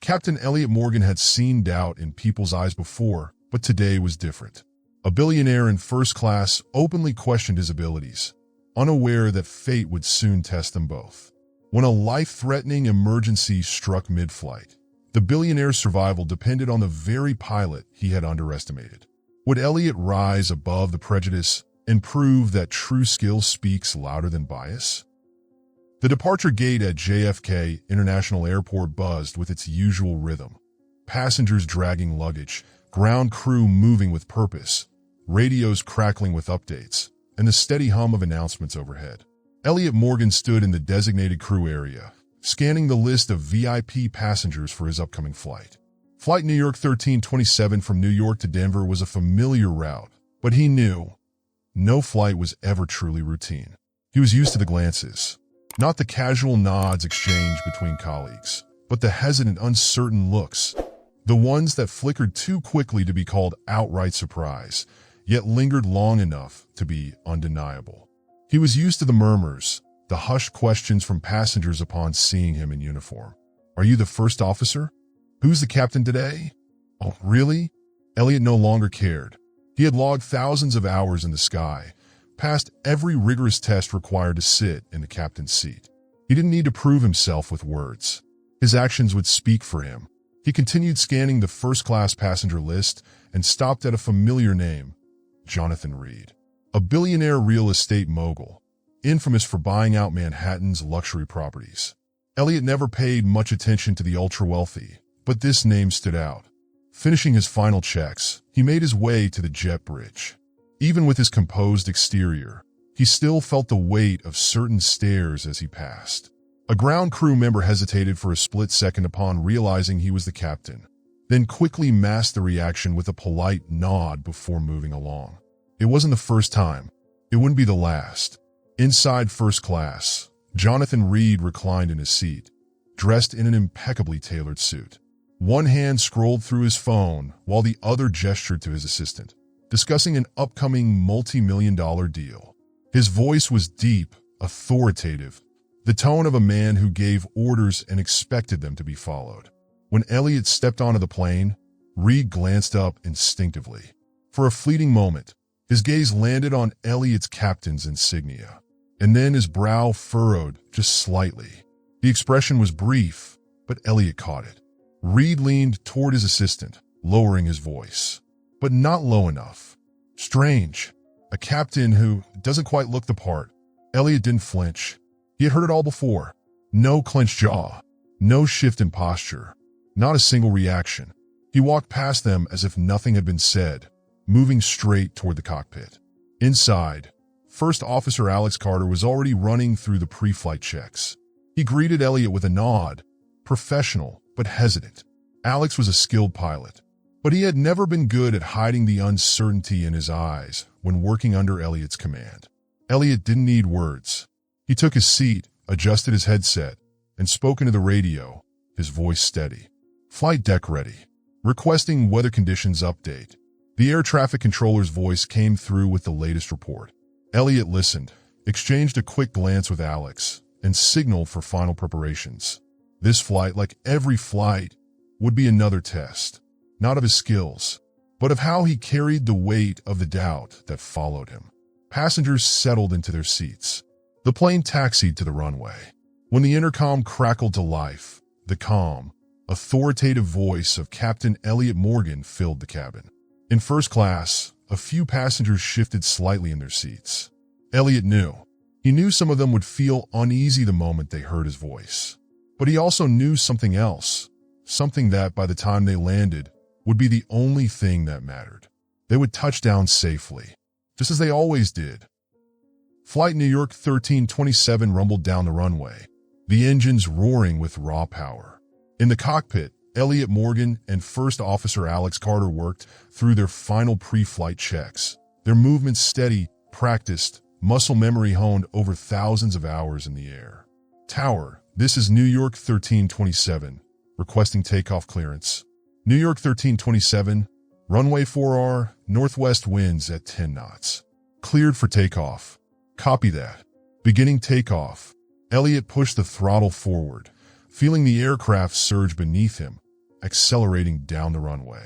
Captain Elliot Morgan had seen doubt in people's eyes before, but today was different. A billionaire in first class openly questioned his abilities, unaware that fate would soon test them both. When a life-threatening emergency struck mid-flight, the billionaire's survival depended on the very pilot he had underestimated. Would Elliot rise above the prejudice and prove that true skill speaks louder than bias? The departure gate at JFK International Airport buzzed with its usual rhythm. Passengers dragging luggage, ground crew moving with purpose, radios crackling with updates, and the steady hum of announcements overhead. Elliot Morgan stood in the designated crew area, scanning the list of VIP passengers for his upcoming flight. Flight New York 1327 from New York to Denver was a familiar route, but he knew no flight was ever truly routine. He was used to the glances, not the casual nods exchanged between colleagues, but the hesitant, uncertain looks, the ones that flickered too quickly to be called outright surprise, yet lingered long enough to be undeniable. He was used to the murmurs, the hushed questions from passengers upon seeing him in uniform. "Are you the first officer? Who's the captain today?" "Oh, really?" Elliot no longer cared. He had logged thousands of hours in the sky, passed every rigorous test required to sit in the captain's seat. He didn't need to prove himself with words. His actions would speak for him. He continued scanning the first-class passenger list and stopped at a familiar name, Jonathan Reed. A billionaire real estate mogul, infamous for buying out Manhattan's luxury properties. Elliot never paid much attention to the ultra-wealthy, but this name stood out. Finishing his final checks, he made his way to the jet bridge. Even with his composed exterior, he still felt the weight of certain stares as he passed. A ground crew member hesitated for a split second upon realizing he was the captain, then quickly masked the reaction with a polite nod before moving along. It wasn't the first time. It wouldn't be the last. Inside first class, Jonathan Reed reclined in his seat, dressed in an impeccably tailored suit. One hand scrolled through his phone while the other gestured to his assistant, discussing an upcoming multi-million-dollar deal. His voice was deep, authoritative, the tone of a man who gave orders and expected them to be followed. When Elliot stepped onto the plane, Reed glanced up instinctively. For a fleeting moment, his gaze landed on Elliot's captain's insignia, and then his brow furrowed just slightly. The expression was brief, but Elliot caught it. Reed leaned toward his assistant, lowering his voice, but not low enough. Strange. A captain who doesn't quite look the part. Elliot didn't flinch. He had heard it all before. No clenched jaw, no shift in posture, not a single reaction. He walked past them as if nothing had been said, moving straight toward the cockpit. Inside, First Officer Alex Carter was already running through the pre-flight checks. He greeted Elliot with a nod, professional but hesitant. Alex was a skilled pilot, but he had never been good at hiding the uncertainty in his eyes when working under Elliot's command. Elliot didn't need words. He took his seat, adjusted his headset, and spoke into the radio, his voice steady. "Flight deck ready. Requesting weather conditions update." The air traffic controller's voice came through with the latest report. Elliot listened, exchanged a quick glance with Alex, and signaled for final preparations. This flight, like every flight, would be another test, not of his skills, but of how he carried the weight of the doubt that followed him. Passengers settled into their seats. The plane taxied to the runway. When the intercom crackled to life, the calm, authoritative voice of Captain Elliot Morgan filled the cabin. In first class, a few passengers shifted slightly in their seats. Elliot knew. He knew some of them would feel uneasy the moment they heard his voice. But he also knew something else, something that, by the time they landed, would be the only thing that mattered. They would touch down safely, just as they always did. Flight New York 1327 rumbled down the runway, the engines roaring with raw power. In the cockpit, Elliot Morgan and First Officer Alex Carter worked through their final pre-flight checks, their movements steady, practiced, muscle memory honed over thousands of hours in the air. "Tower, this is New York 1327, requesting takeoff clearance. New York 1327, runway 4R, northwest winds at 10 knots. Cleared for takeoff." "Copy that." Beginning takeoff, Elliot pushed the throttle forward, feeling the aircraft surge beneath him, accelerating down the runway.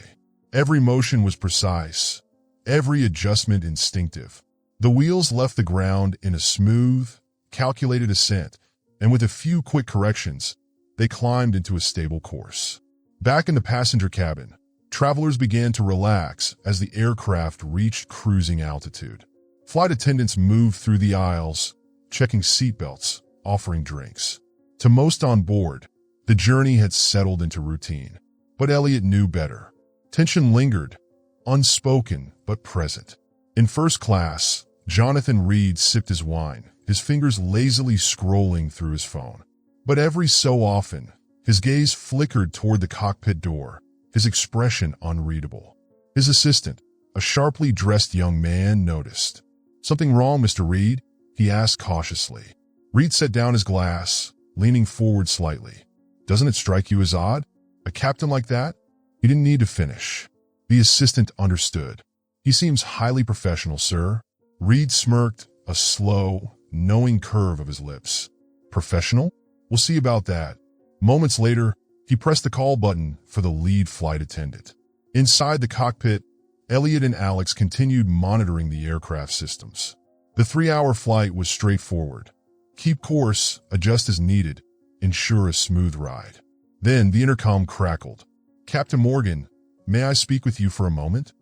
Every motion was precise, every adjustment instinctive. The wheels left the ground in a smooth, calculated ascent, and with a few quick corrections, they climbed into a stable course. Back in the passenger cabin, travelers began to relax as the aircraft reached cruising altitude. Flight attendants moved through the aisles, checking seatbelts, offering drinks. To most on board, the journey had settled into routine. But Elliot knew better. Tension lingered, unspoken but present. In first class, Jonathan Reed sipped his wine, his fingers lazily scrolling through his phone. But every so often, his gaze flickered toward the cockpit door, his expression unreadable. His assistant, a sharply dressed young man, noticed. "Something wrong, Mr. Reed?" he asked cautiously. Reed set down his glass, leaning forward slightly. "Doesn't it strike you as odd? A captain like that?" He didn't need to finish. The assistant understood. "He seems highly professional, sir." Reed smirked, a slow, knowing curve of his lips. "Professional? We'll see about that." Moments later, he pressed the call button for the lead flight attendant. Inside the cockpit, Elliot and Alex continued monitoring the aircraft systems. The 3-hour flight was straightforward. Keep course, adjust as needed, ensure a smooth ride. Then the intercom crackled. "Captain Morgan, may I speak with you for a moment?"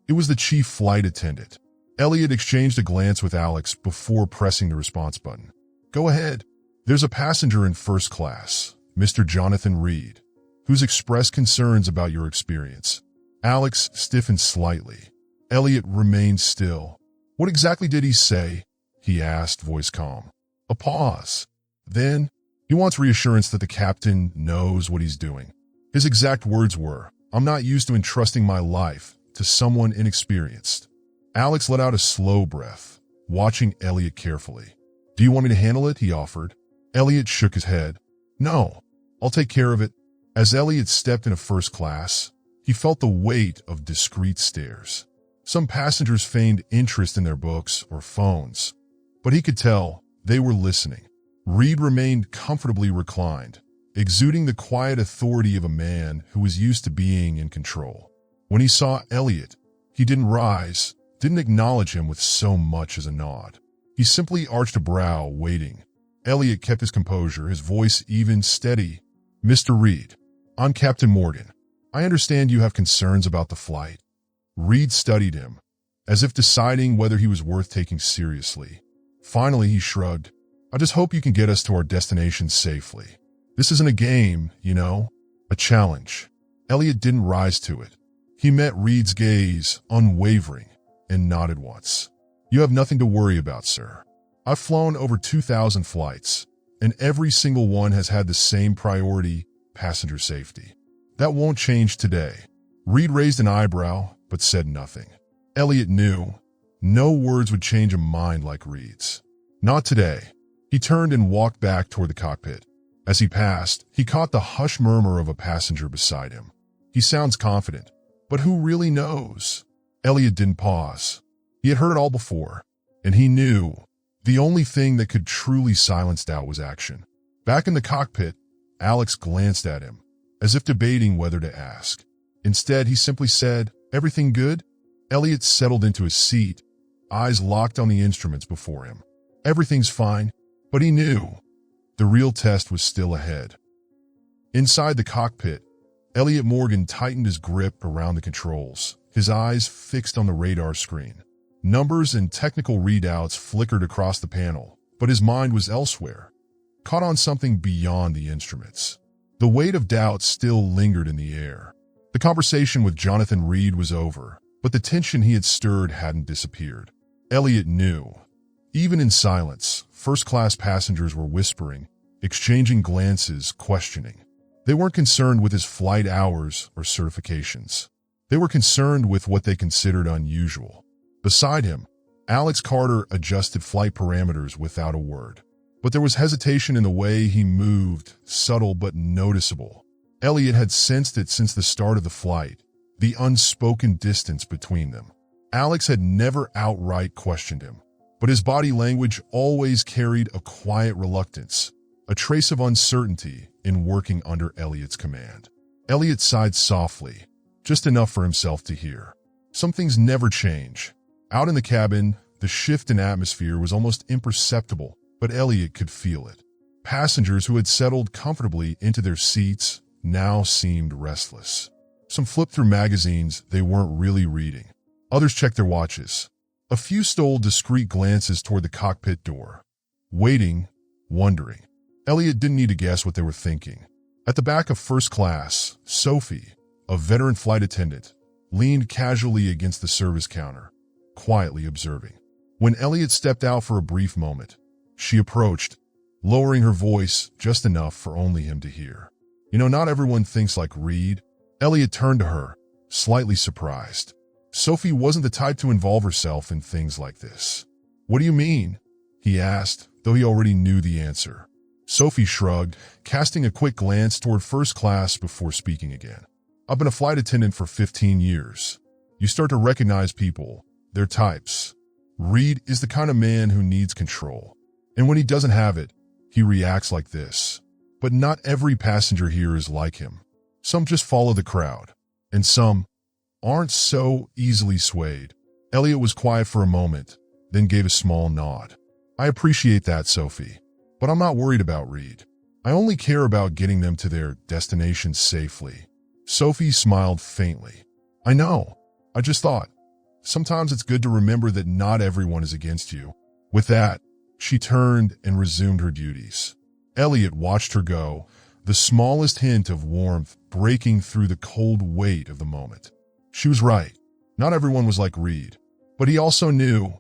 It was the chief flight attendant. Elliot exchanged a glance with Alex before pressing the response button. "Go ahead." "There's a passenger in first class, Mr. Jonathan Reed, who's expressed concerns about your experience." Alex stiffened slightly. Elliot remained still. "What exactly did he say?" he asked, voice calm. A pause. Then, "He wants reassurance that the captain knows what he's doing." His exact words were, "I'm not used to entrusting my life to someone inexperienced." Alex let out a slow breath, watching Elliot carefully. "Do you want me to handle it?" he offered. Elliot shook his head. "No, I'll take care of it." As Elliot stepped into first class, he felt the weight of discreet stares. Some passengers feigned interest in their books or phones, but he could tell they were listening. Reed remained comfortably reclined, exuding the quiet authority of a man who was used to being in control. When he saw Elliot, he didn't rise, didn't acknowledge him with so much as a nod. He simply arched a brow, waiting. Elliot kept his composure, his voice even, steady. "Mr. Reed, I'm Captain Morgan. I understand you have concerns about the flight." Reed studied him, as if deciding whether he was worth taking seriously. Finally, he shrugged. "I just hope you can get us to our destination safely. This isn't a game, you know, a challenge." Elliot didn't rise to it. He met Reed's gaze, unwavering, and nodded once. "You have nothing to worry about, sir. I've flown over 2,000 flights, and every single one has had the same priority, passenger safety. That won't change today." Reed raised an eyebrow, but said nothing. Elliot knew no words would change a mind like Reed's. Not today. He turned and walked back toward the cockpit. As he passed, he caught the hushed murmur of a passenger beside him. "He sounds confident, but who really knows?" Elliot didn't pause. He had heard it all before, and he knew the only thing that could truly silence doubt was action. Back in the cockpit, Alex glanced at him, as if debating whether to ask. Instead, he simply said, "Everything good?" Elliot settled into his seat, eyes locked on the instruments before him. Everything's fine, but he knew the real test was still ahead. Inside the cockpit, Elliot Morgan tightened his grip around the controls, his eyes fixed on the radar screen. Numbers and technical readouts flickered across the panel, but his mind was elsewhere, caught on something beyond the instruments. The weight of doubt still lingered in the air. The conversation with Jonathan Reed was over, but the tension he had stirred hadn't disappeared. Elliot knew. Even in silence, first-class passengers were whispering, exchanging glances, questioning. They weren't concerned with his flight hours or certifications. They were concerned with what they considered unusual. Beside him, Alex Carter adjusted flight parameters without a word. But there was hesitation in the way he moved, subtle but noticeable. Elliot had sensed it since the start of the flight, the unspoken distance between them. Alex had never outright questioned him, but his body language always carried a quiet reluctance, a trace of uncertainty in working under Elliot's command. Elliot sighed softly, just enough for himself to hear. Some things never change. Out in the cabin, the shift in atmosphere was almost imperceptible, but Elliot could feel it. Passengers who had settled comfortably into their seats now seemed restless. Some flipped through magazines they weren't really reading. Others checked their watches. A few stole discreet glances toward the cockpit door, waiting, wondering. Elliot didn't need to guess what they were thinking. At the back of first class, Sophie, a veteran flight attendant, leaned casually against the service counter, quietly observing. When Elliot stepped out for a brief moment, she approached, lowering her voice just enough for only him to hear. Not everyone thinks like Reed. Elliot turned to her, slightly surprised. Sophie wasn't the type to involve herself in things like this. What do you mean? He asked, though he already knew the answer. Sophie shrugged, casting a quick glance toward first class before speaking again. I've been a flight attendant for 15 years. You start to recognize people, their types. Reed is the kind of man who needs control. And when he doesn't have it, he reacts like this. But not every passenger here is like him. Some just follow the crowd. And some aren't so easily swayed. Elliot was quiet for a moment, then gave a small nod. I appreciate that, Sophie. But I'm not worried about Reed. I only care about getting them to their destination safely. Sophie smiled faintly. I know. I just thought. Sometimes it's good to remember that not everyone is against you. With that, she turned and resumed her duties. Elliot watched her go, the smallest hint of warmth breaking through the cold weight of the moment. She was right. Not everyone was like Reed. But he also knew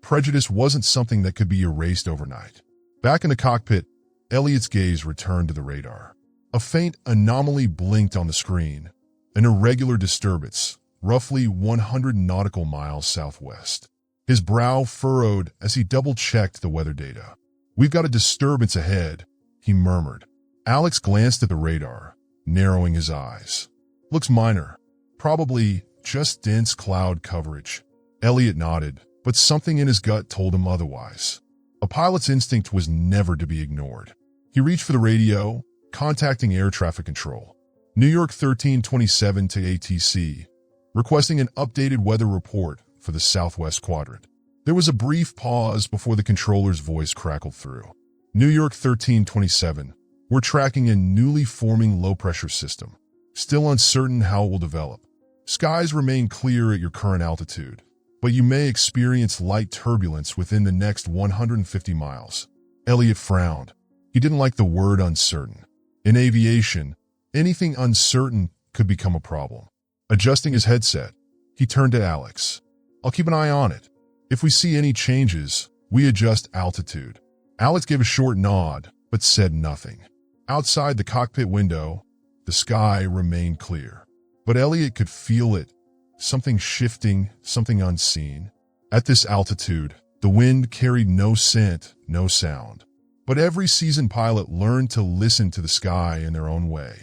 prejudice wasn't something that could be erased overnight. Back in the cockpit, Elliot's gaze returned to the radar. A faint anomaly blinked on the screen, an irregular disturbance, roughly 100 nautical miles southwest. His brow furrowed as he double-checked the weather data. We've got a disturbance ahead, he murmured. Alex glanced at the radar, narrowing his eyes. Looks minor. Probably just dense cloud coverage. Elliot nodded, but something in his gut told him otherwise. A pilot's instinct was never to be ignored. He reached for the radio, contacting air traffic control. New York 1327 to ATC, requesting an updated weather report for the southwest quadrant. There was a brief pause before the controller's voice crackled through. New York 1327, we're tracking a newly forming low-pressure system. Still uncertain how it will develop. Skies remain clear at your current altitude, but you may experience light turbulence within the next 150 miles. Elliot frowned. He didn't like the word uncertain. In aviation, anything uncertain could become a problem. Adjusting his headset, he turned to Alex. I'll keep an eye on it. If we see any changes, we adjust altitude. Alex gave a short nod, but said nothing. Outside the cockpit window, the sky remained clear. But Elliot could feel it. Something shifting, something unseen. At this altitude, the wind carried no scent, no sound. But every seasoned pilot learned to listen to the sky in their own way.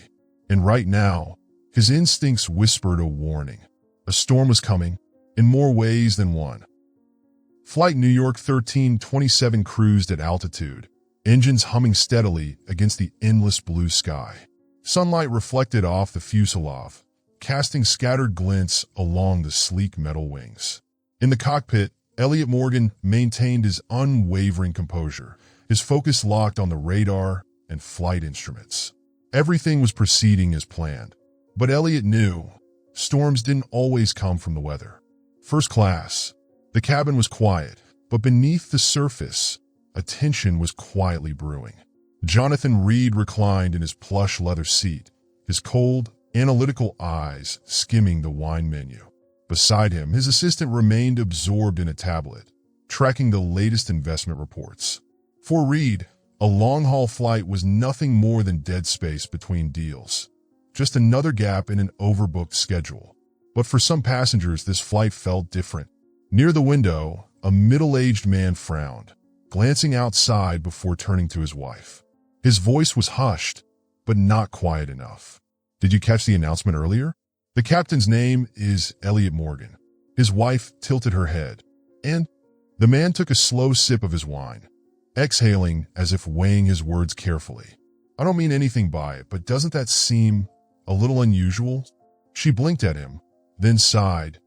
And right now, his instincts whispered a warning. A storm was coming, in more ways than one. Flight New York 1327 cruised at altitude, engines humming steadily against the endless blue sky. Sunlight reflected off the fuselage, casting scattered glints along the sleek metal wings. In the cockpit, Elliot Morgan maintained his unwavering composure, his focus locked on the radar and flight instruments. Everything was proceeding as planned. But Elliot knew storms didn't always come from the weather. First class, the cabin was quiet, but beneath the surface, a tension was quietly brewing. Jonathan Reed reclined in his plush leather seat, his cold, analytical eyes skimming the wine menu. Beside him, his assistant remained absorbed in a tablet, tracking the latest investment reports. For Reed, a long-haul flight was nothing more than dead space between deals, just another gap in an overbooked schedule. But for some passengers, this flight felt different. Near the window, a middle-aged man frowned, glancing outside before turning to his wife. His voice was hushed, but not quiet enough. Did you catch the announcement earlier? The captain's name is Elliot Morgan. His wife tilted her head, and the man took a slow sip of his wine, exhaling as if weighing his words carefully. I don't mean anything by it, but doesn't that seem a little unusual? She blinked at him, then sighed,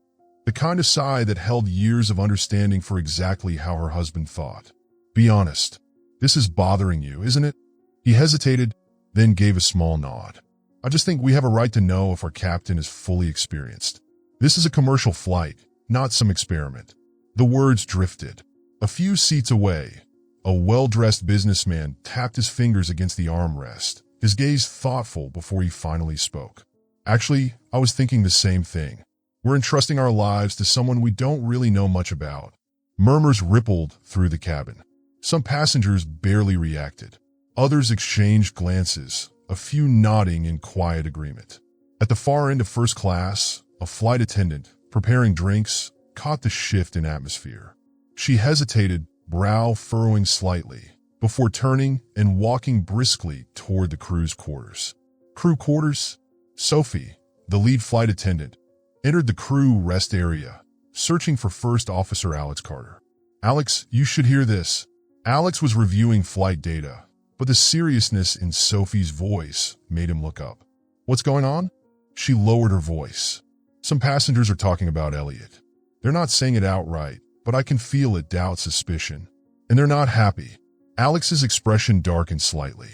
the kind of sigh that held years of understanding for exactly how her husband thought. Be honest, this is bothering you, isn't it? He hesitated, then gave a small nod. I just think we have a right to know if our captain is fully experienced. This is a commercial flight, not some experiment. The words drifted. A few seats away, a well-dressed businessman tapped his fingers against the armrest, his gaze thoughtful before he finally spoke. Actually, I was thinking the same thing. We're entrusting our lives to someone we don't really know much about. Murmurs rippled through the cabin. Some passengers barely reacted. Others exchanged glances, a few nodding in quiet agreement. At the far end of first class, a flight attendant, preparing drinks, caught the shift in atmosphere. She hesitated, brow furrowing slightly, before turning and walking briskly toward the crew's quarters. Crew quarters? Sophie, the lead flight attendant, entered the crew rest area, searching for First Officer Alex Carter. Alex, you should hear this. Alex was reviewing flight data, but the seriousness in Sophie's voice made him look up. What's going on? She lowered her voice. Some passengers are talking about Elliot. They're not saying it outright, but I can feel it, doubt, suspicion. And they're not happy. Alex's expression darkened slightly.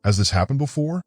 Has this happened before?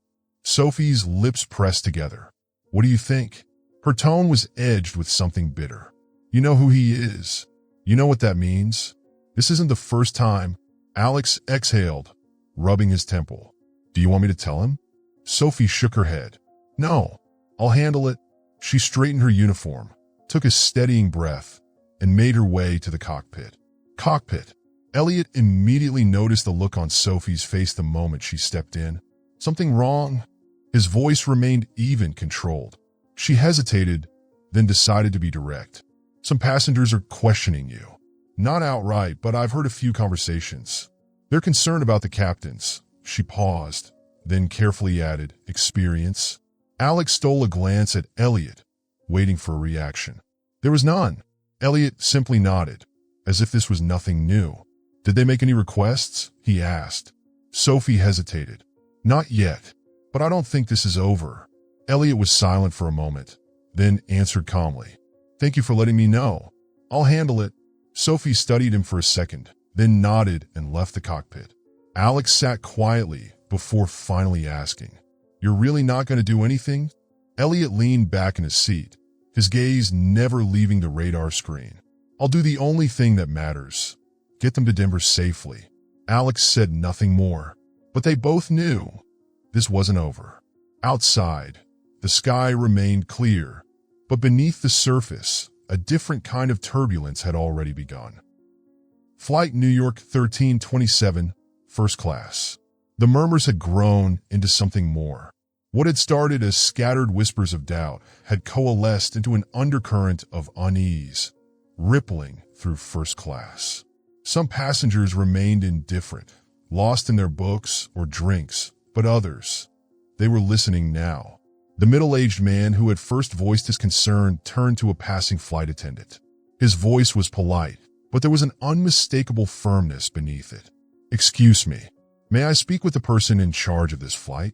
Sophie's lips pressed together. What do you think? Her tone was edged with something bitter. You know who he is. You know what that means. This isn't the first time. Alex exhaled, rubbing his temple. Do you want me to tell him? Sophie shook her head. No, I'll handle it. She straightened her uniform, took a steadying breath, and made her way to the cockpit. Cockpit. Elliot immediately noticed the look on Sophie's face the moment she stepped in. Something wrong? His voice remained even, controlled. She hesitated, then decided to be direct. Some passengers are questioning you. Not outright, but I've heard a few conversations. They're concerned about the captains. She paused, then carefully added, experience. Alex stole a glance at Elliot, waiting for a reaction. There was none. Elliot simply nodded, as if this was nothing new. Did they make any requests? He asked. Sophie hesitated. Not yet, but I don't think this is over. Elliot was silent for a moment, then answered calmly. Thank you for letting me know. I'll handle it. Sophie studied him for a second, then nodded and left the cockpit. Alex sat quietly before finally asking, You're really not going to do anything? Elliot leaned back in his seat, his gaze never leaving the radar screen. I'll do the only thing that matters. Get them to Denver safely. Alex said nothing more, but they both knew this wasn't over. Outside, the sky remained clear, but beneath the surface, a different kind of turbulence had already begun. Flight New York 1327, first class. The murmurs had grown into something more. What had started as scattered whispers of doubt had coalesced into an undercurrent of unease, rippling through first class. Some passengers remained indifferent, lost in their books or drinks, but others, they were listening now. The middle-aged man who had first voiced his concern turned to a passing flight attendant. His voice was polite, but there was an unmistakable firmness beneath it. Excuse me, may I speak with the person in charge of this flight?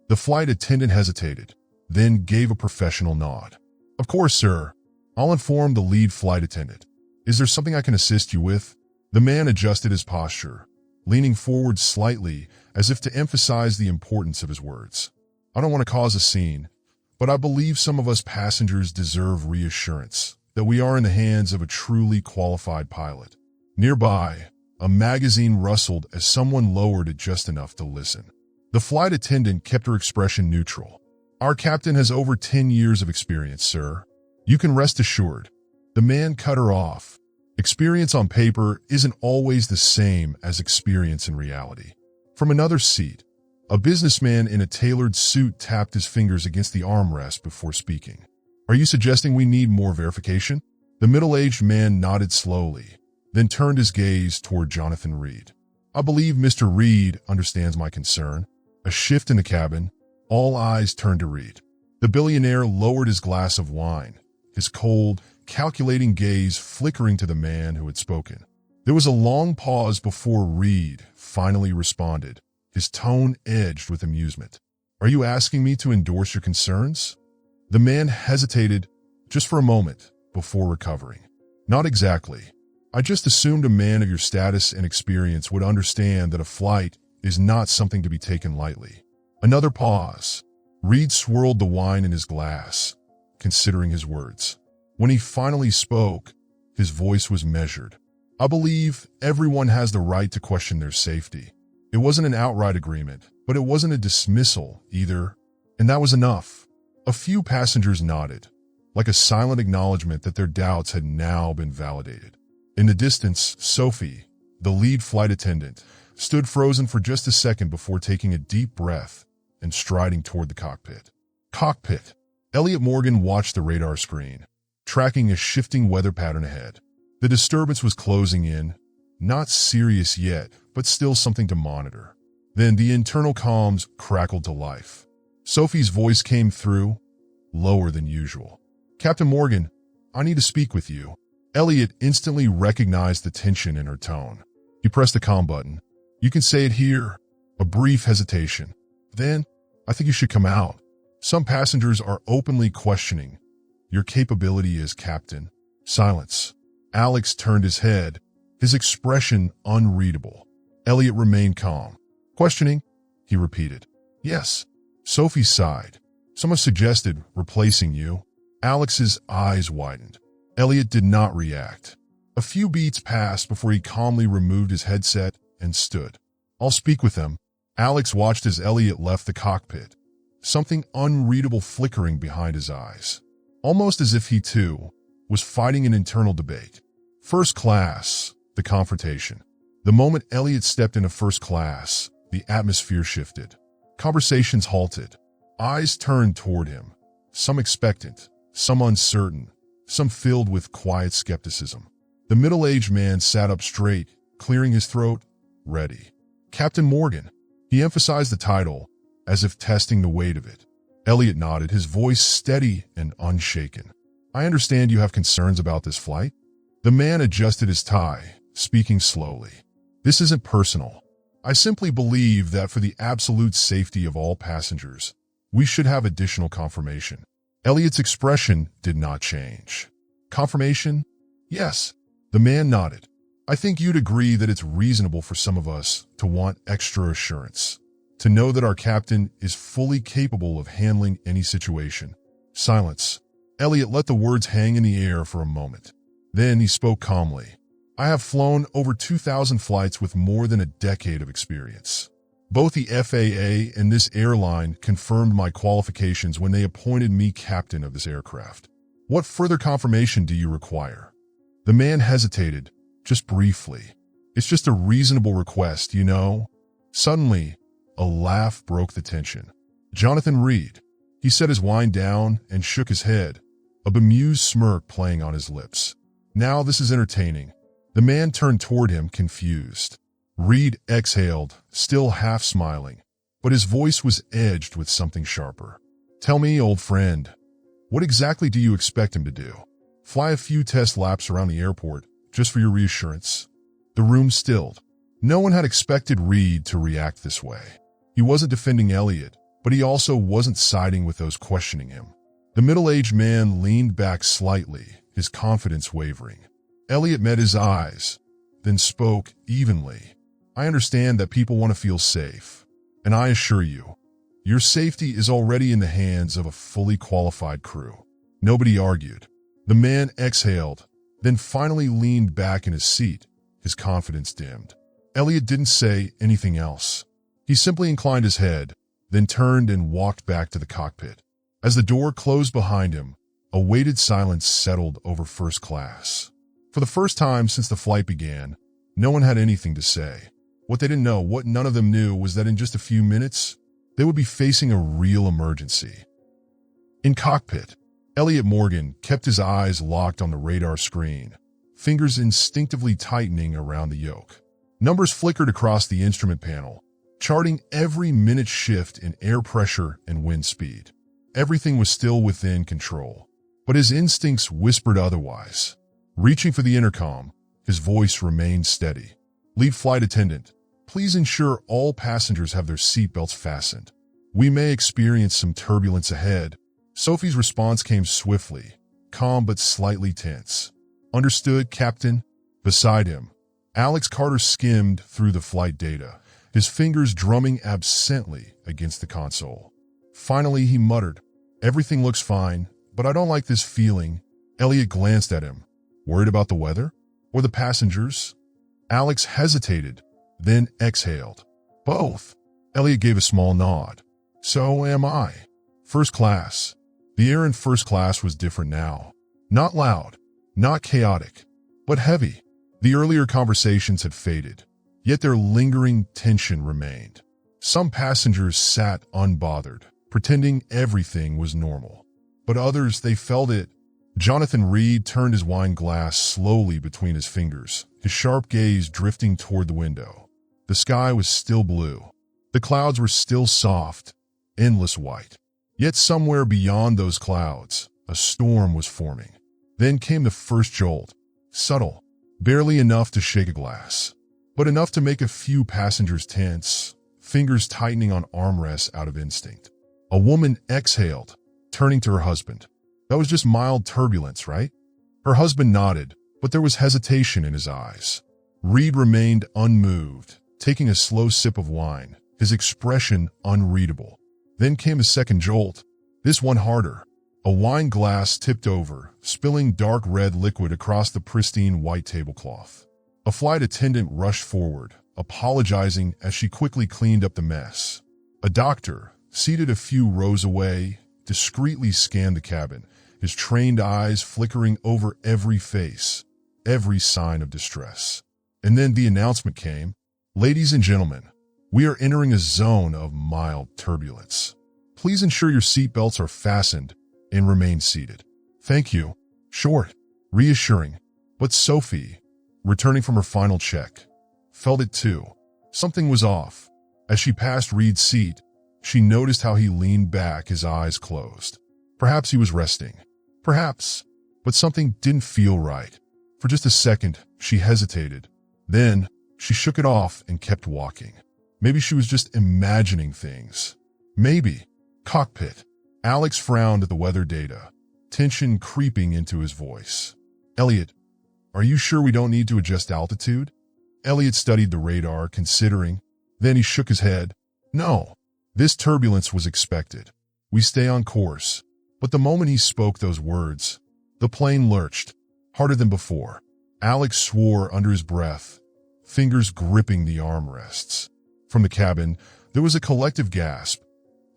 The flight attendant hesitated, then gave a professional nod. Of course, sir. I'll inform the lead flight attendant. Is there something I can assist you with? The man adjusted his posture, leaning forward slightly as if to emphasize the importance of his words. I don't want to cause a scene, but I believe some of us passengers deserve reassurance that we are in the hands of a truly qualified pilot. Nearby, a magazine rustled as someone lowered it just enough to listen. The flight attendant kept her expression neutral. Our captain has over 10 years of experience, sir. You can rest assured. The man cut her off. Experience on paper isn't always the same as experience in reality. From another seat, a businessman in a tailored suit tapped his fingers against the armrest before speaking. Are you suggesting we need more verification? The middle-aged man nodded slowly, then turned his gaze toward Jonathan Reed. I believe Mr. Reed understands my concern. A shift in the cabin, all eyes turned to Reed. The billionaire lowered his glass of wine, his cold, calculating gaze flickering to the man who had spoken. There was a long pause before Reed finally responded, his tone edged with amusement. Are you asking me to endorse your concerns? The man hesitated just for a moment before recovering. Not exactly. I just assumed a man of your status and experience would understand that a flight is not something to be taken lightly. Another pause. Reed swirled the wine in his glass, considering his words. When he finally spoke, his voice was measured. I believe everyone has the right to question their safety. It wasn't an outright agreement, but it wasn't a dismissal either, and that was enough. A few passengers nodded, like a silent acknowledgement that their doubts had now been validated. In the distance, Sophie, the lead flight attendant, stood frozen for just a second before taking a deep breath and striding toward the cockpit. Cockpit. Elliot Morgan watched the radar screen, tracking a shifting weather pattern ahead. The disturbance was closing in, not serious yet, but still something to monitor. Then the internal comms crackled to life. Sophie's voice came through, lower than usual. Captain Morgan, I need to speak with you. Elliot instantly recognized the tension in her tone. He pressed the comm button. You can say it here. A brief hesitation. Then, I think you should come out. Some passengers are openly questioning your capability as captain. Silence. Alex turned his head, his expression unreadable. Elliot remained calm. Questioning? He repeated. Yes. Sophie sighed. Someone suggested replacing you. Alex's eyes widened. Elliot did not react. A few beats passed before he calmly removed his headset and stood. I'll speak with them. Alex watched as Elliot left the cockpit, something unreadable flickering behind his eyes. Almost as if he, too, was fighting an internal debate. First class, the confrontation. The moment Elliot stepped into first class, the atmosphere shifted. Conversations halted. Eyes turned toward him, some expectant, some uncertain, some filled with quiet skepticism. The middle-aged man sat up straight, clearing his throat, ready. Captain Morgan. He emphasized the title, as if testing the weight of it. Elliot nodded, his voice steady and unshaken. I understand you have concerns about this flight? The man adjusted his tie, speaking slowly. This isn't personal. I simply believe that for the absolute safety of all passengers, we should have additional confirmation. Elliot's expression did not change. Confirmation? Yes. The man nodded. I think you'd agree that it's reasonable for some of us to want extra assurance, to know that our captain is fully capable of handling any situation. Silence. Elliot let the words hang in the air for a moment. Then he spoke calmly. I have flown over 2,000 flights with more than a decade of experience. Both the FAA and this airline confirmed my qualifications when they appointed me captain of this aircraft. What further confirmation do you require? The man hesitated, just briefly. It's just a reasonable request, you know? Suddenly, a laugh broke the tension. Jonathan Reed. He set his wine down and shook his head, a bemused smirk playing on his lips. Now this is entertaining. The man turned toward him, confused. Reed exhaled, still half smiling, but his voice was edged with something sharper. Tell me, old friend, what exactly do you expect him to do? Fly a few test laps around the airport, just for your reassurance? The room stilled. No one had expected Reed to react this way. He wasn't defending Elliot, but he also wasn't siding with those questioning him. The middle-aged man leaned back slightly, his confidence wavering. Elliot met his eyes, then spoke evenly. I understand that people want to feel safe, and I assure you, your safety is already in the hands of a fully qualified crew. Nobody argued. The man exhaled, then finally leaned back in his seat, his confidence dimmed. Elliot didn't say anything else. He simply inclined his head, then turned and walked back to the cockpit. As the door closed behind him, a weighted silence settled over first class. For the first time since the flight began, no one had anything to say. What they didn't know, what none of them knew, was that in just a few minutes, they would be facing a real emergency. In cockpit, Elliot Morgan kept his eyes locked on the radar screen, fingers instinctively tightening around the yoke. Numbers flickered across the instrument panel, charting every minute shift in air pressure and wind speed. Everything was still within control, but his instincts whispered otherwise. Reaching for the intercom, his voice remained steady. Lead flight attendant, please ensure all passengers have their seatbelts fastened. We may experience some turbulence ahead. Sophie's response came swiftly, calm but slightly tense. Understood, Captain? Beside him, Alex Carter skimmed through the flight data, his fingers drumming absently against the console. Finally, he muttered, "Everything looks fine, but I don't like this feeling." Elliot glanced at him. Worried about the weather? Or the passengers? Alex hesitated, then exhaled. Both. Elliot gave a small nod. So am I. First class. The air in first class was different now. Not loud, not chaotic, but heavy. The earlier conversations had faded, yet their lingering tension remained. Some passengers sat unbothered, pretending everything was normal. But others, they felt it. Jonathan Reed turned his wine glass slowly between his fingers, his sharp gaze drifting toward the window. The sky was still blue. The clouds were still soft, endless white. Yet somewhere beyond those clouds, a storm was forming. Then came the first jolt, subtle, barely enough to shake a glass, but enough to make a few passengers tense, fingers tightening on armrests out of instinct. A woman exhaled, turning to her husband. That was just mild turbulence, right? Her husband nodded, but there was hesitation in his eyes. Reed remained unmoved, taking a slow sip of wine, his expression unreadable. Then came a second jolt, this one harder. A wine glass tipped over, spilling dark red liquid across the pristine white tablecloth. A flight attendant rushed forward, apologizing as she quickly cleaned up the mess. A doctor, seated a few rows away, discreetly scanned the cabin, his trained eyes flickering over every face, every sign of distress. And then the announcement came, "Ladies and gentlemen, we are entering a zone of mild turbulence. Please ensure your seatbelts are fastened and remain seated." Thank you. Short, reassuring. But Sophie, returning from her final check, felt it too. Something was off. As she passed Reed's seat, she noticed how he leaned back, his eyes closed. Perhaps he was resting. Perhaps. But something didn't feel right. For just a second, she hesitated. Then, she shook it off and kept walking. Maybe she was just imagining things. Maybe. Cockpit. Alex frowned at the weather data, tension creeping into his voice. "Elliot, are you sure we don't need to adjust altitude?" Elliot studied the radar, considering. Then he shook his head. "No. This turbulence was expected. We stay on course." But the moment he spoke those words, the plane lurched, harder than before. Alex swore under his breath, fingers gripping the armrests. From the cabin, there was a collective gasp,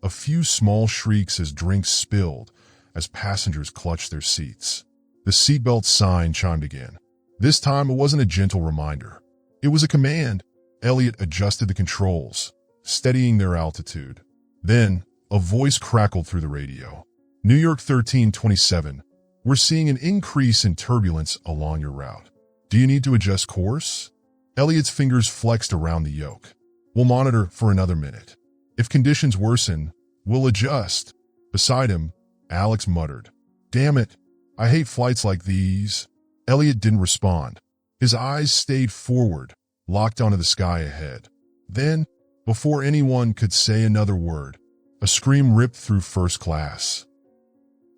a few small shrieks as drinks spilled, as passengers clutched their seats. The seatbelt sign chimed again. This time it wasn't a gentle reminder. It was a command. Elliot adjusted the controls, steadying their altitude. Then, a voice crackled through the radio. "New York 1327, we're seeing an increase in turbulence along your route. Do you need to adjust course?" Elliot's fingers flexed around the yoke. "We'll monitor for another minute. If conditions worsen, we'll adjust." Beside him, Alex muttered, "Damn it, I hate flights like these." Elliot didn't respond. His eyes stayed forward, locked onto the sky ahead. Then, before anyone could say another word, a scream ripped through first class.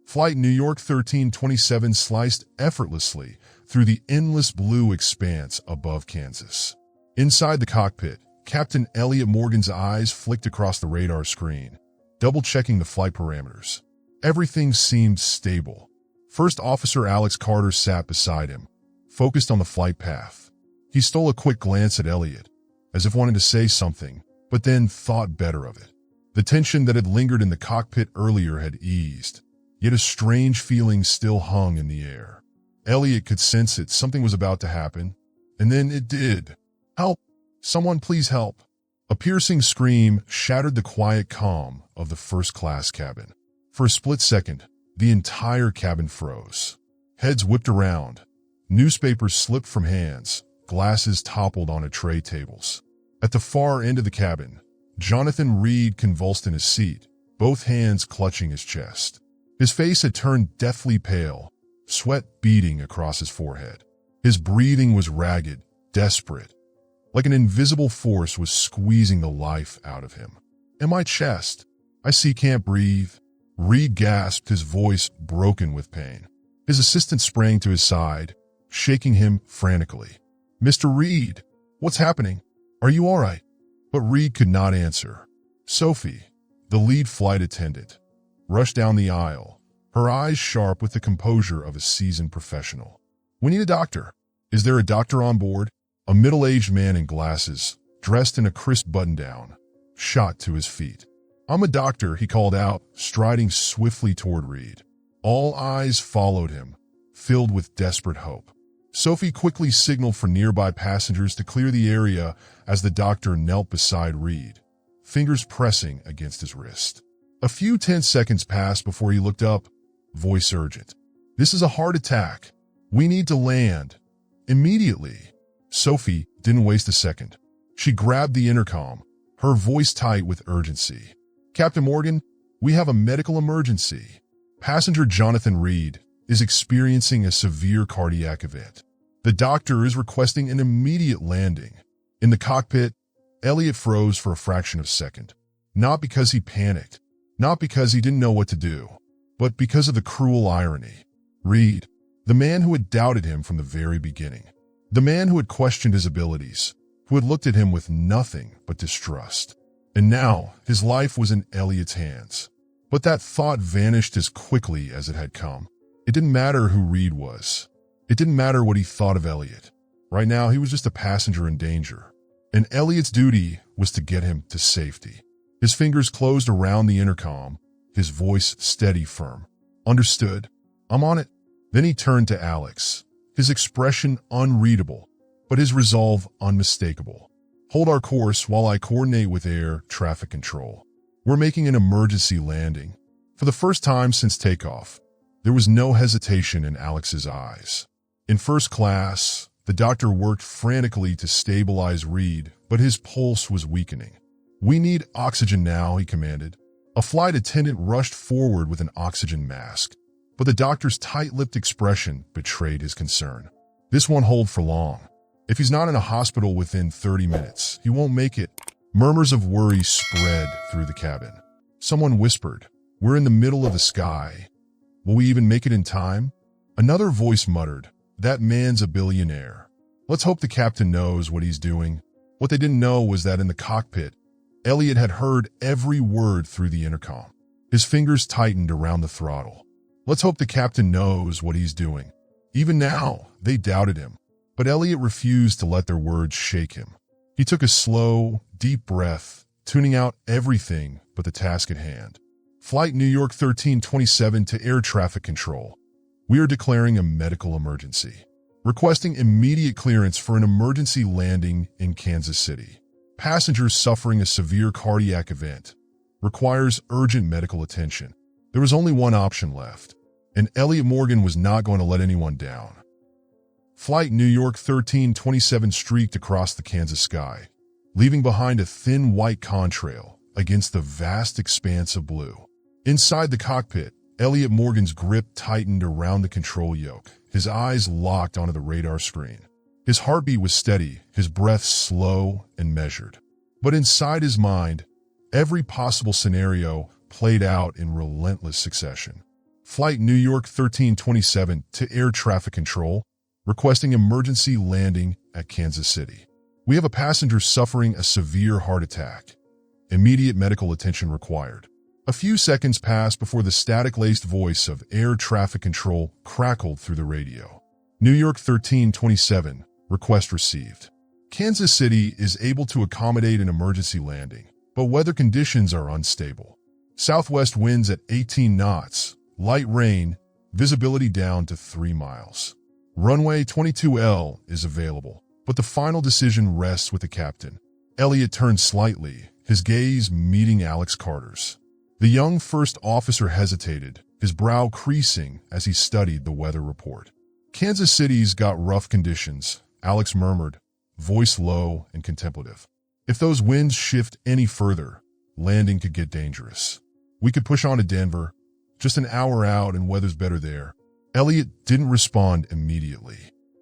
Flight New York 1327 sliced effortlessly through the endless blue expanse above Kansas. Inside the cockpit, Captain Elliot Morgan's eyes flicked across the radar screen, double-checking the flight parameters. Everything seemed stable. First Officer Alex Carter sat beside him, focused on the flight path. He stole a quick glance at Elliot, as if wanting to say something, but then thought better of it. The tension that had lingered in the cockpit earlier had eased, yet a strange feeling still hung in the air. Elliot could sense it, something was about to happen, and then it did. "Help! Someone please help!" A piercing scream shattered the quiet calm of the first-class cabin. For a split second, the entire cabin froze. Heads whipped around, newspapers slipped from hands, glasses toppled onto tray tables. At the far end of the cabin, Jonathan Reed convulsed in his seat, both hands clutching his chest. His face had turned deathly pale, sweat beading across his forehead. His breathing was ragged, desperate, like an invisible force was squeezing the life out of him. In my chest, I see, can't breathe. Reed gasped, his voice broken with pain. His assistant sprang to his side, shaking him frantically. Mr. Reed, what's happening? Are you all right? But Reed could not answer. Sophie, the lead flight attendant, rushed down the aisle, her eyes sharp with the composure of a seasoned professional. We need a doctor. Is there a doctor on board? A middle-aged man in glasses, dressed in a crisp button-down, shot to his feet. I'm a doctor, he called out, striding swiftly toward Reed. All eyes followed him, filled with desperate hope. Sophie quickly signaled for nearby passengers to clear the area as the doctor knelt beside Reed, fingers pressing against his wrist. A few tense seconds passed before he looked up, voice urgent. This is a heart attack. We need to land. Immediately. Sophie didn't waste a second. She grabbed the intercom, her voice tight with urgency. Captain Morgan, we have a medical emergency. Passenger Jonathan Reed is experiencing a severe cardiac event. The doctor is requesting an immediate landing. In the cockpit, Elliot froze for a fraction of a second. Not because he panicked, not because he didn't know what to do, but because of the cruel irony. Reed, the man who had doubted him from the very beginning, the man who had questioned his abilities, who had looked at him with nothing but distrust. And now his life was in Elliot's hands. But that thought vanished as quickly as it had come. It didn't matter who Reed was. It didn't matter what he thought of Elliot. Right now, he was just a passenger in danger. And Elliot's duty was to get him to safety. His fingers closed around the intercom, his voice steady, firm. Understood. I'm on it. Then he turned to Alex, his expression unreadable, but his resolve unmistakable. Hold our course while I coordinate with air traffic control. We're making an emergency landing. For the first time since takeoff, there was no hesitation in Alex's eyes. In first class, the doctor worked frantically to stabilize Reed, but his pulse was weakening. We need oxygen now, he commanded. A flight attendant rushed forward with an oxygen mask, but the doctor's tight-lipped expression betrayed his concern. This won't hold for long. If he's not in a hospital within 30 minutes, he won't make it. Murmurs of worry spread through the cabin. Someone whispered, we're in the middle of the sky. Will we even make it in time? Another voice muttered, that man's a billionaire. Let's hope the captain knows what he's doing. What they didn't know was that in the cockpit, Elliot had heard every word through the intercom. His fingers tightened around the throttle. Let's hope the captain knows what he's doing. Even now, they doubted him, but Elliot refused to let their words shake him. He took a slow, deep breath, tuning out everything but the task at hand. Flight New York 1327 to air traffic control. We are declaring a medical emergency. Requesting immediate clearance for an emergency landing in Kansas City. Passengers suffering a severe cardiac event. Requires urgent medical attention. There was only one option left, and Elliot Morgan was not going to let anyone down. Flight New York 1327 streaked across the Kansas sky, leaving behind a thin white contrail against the vast expanse of blue. Inside the cockpit, Elliot Morgan's grip tightened around the control yoke, his eyes locked onto the radar screen. His heartbeat was steady, his breath slow and measured. But inside his mind, every possible scenario played out in relentless succession. Flight New York 1327 to air traffic control, requesting emergency landing at Kansas City. We have a passenger suffering a severe heart attack. Immediate medical attention required. A few seconds passed before the static-laced voice of air traffic control crackled through the radio. New York 1327, request received. Kansas City is able to accommodate an emergency landing, but weather conditions are unstable. Southwest winds at 18 knots, light rain, visibility down to 3 miles. Runway 22L is available, but the final decision rests with the captain. Elliot turned slightly, his gaze meeting Alex Carter's. The young first officer hesitated, his brow creasing as he studied the weather report. Kansas City's got rough conditions, Alex murmured, voice low and contemplative. If those winds shift any further, landing could get dangerous. We could push on to Denver, just an hour out and weather's better there. Elliot didn't respond immediately.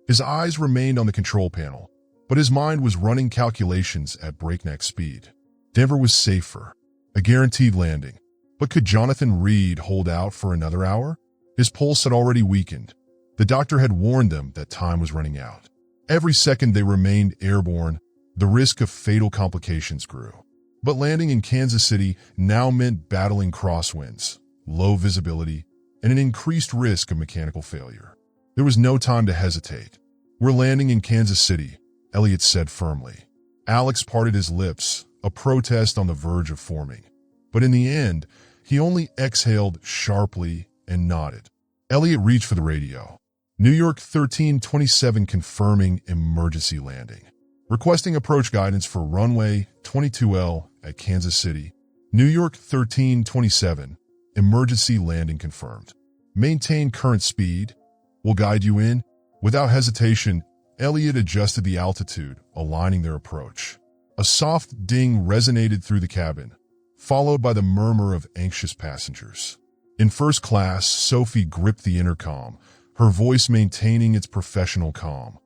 His eyes remained on the control panel, but his mind was running calculations at breakneck speed. Denver was safer, a guaranteed landing. But could Jonathan Reed hold out for another hour? His pulse had already weakened. The doctor had warned them that time was running out. Every second they remained airborne, the risk of fatal complications grew. But landing in Kansas City now meant battling crosswinds, low visibility, and an increased risk of mechanical failure. There was no time to hesitate. "We're landing in Kansas City," Elliot said firmly. Alex parted his lips, a protest on the verge of forming. But in the end, he only exhaled sharply and nodded. Elliot reached for the radio. New York 1327 confirming emergency landing. Requesting approach guidance for runway 22L at Kansas City. New York 1327, emergency landing confirmed. Maintain current speed. We'll guide you in. Without hesitation, Elliot adjusted the altitude, aligning their approach. A soft ding resonated through the cabin, followed by the murmur of anxious passengers. In first class, Sophie gripped the intercom, her voice maintaining its professional calm.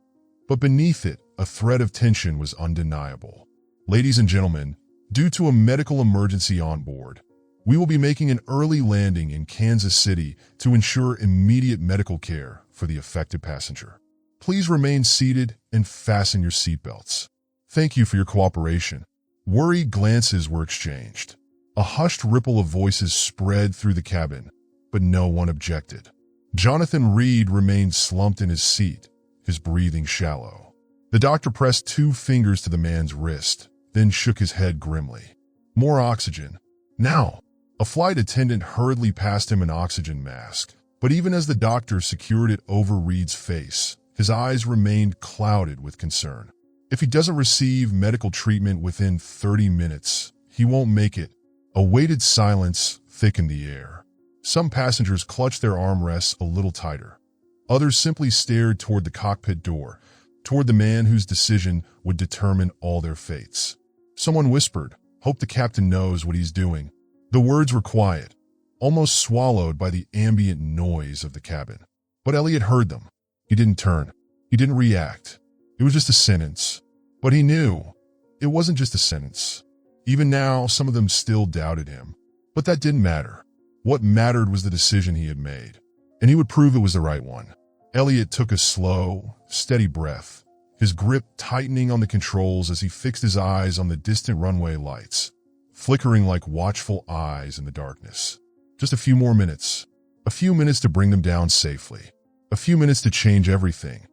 But beneath it, a thread of tension was undeniable. "Ladies and gentlemen, due to a medical emergency on board, we will be making an early landing in Kansas City to ensure immediate medical care for the affected passenger. Please remain seated and fasten your seatbelts. Thank you for your cooperation." Worried glances were exchanged. A hushed ripple of voices spread through the cabin, but no one objected. Jonathan Reed remained slumped in his seat, his breathing shallow. The doctor pressed 2 fingers to the man's wrist, then shook his head grimly. "More oxygen. Now!" A flight attendant hurriedly passed him an oxygen mask, but even as the doctor secured it over Reed's face, his eyes remained clouded with concern. "If he doesn't receive medical treatment within 30 minutes, he won't make it." A weighted silence thickened the air. Some passengers clutched their armrests a little tighter. Others simply stared toward the cockpit door, toward the man whose decision would determine all their fates. Someone whispered, "Hope the captain knows what he's doing." The words were quiet, almost swallowed by the ambient noise of the cabin. But Elliot heard them. He didn't turn. He didn't react. It was just a sentence. But he knew it wasn't just a sentence. Even now, some of them still doubted him. But that didn't matter. What mattered was the decision he had made, and he would prove it was the right one. Elliot took a slow, steady breath, his grip tightening on the controls as he fixed his eyes on the distant runway lights, flickering like watchful eyes in the darkness. Just a few more minutes. A few minutes to bring them down safely. A few minutes to change everything.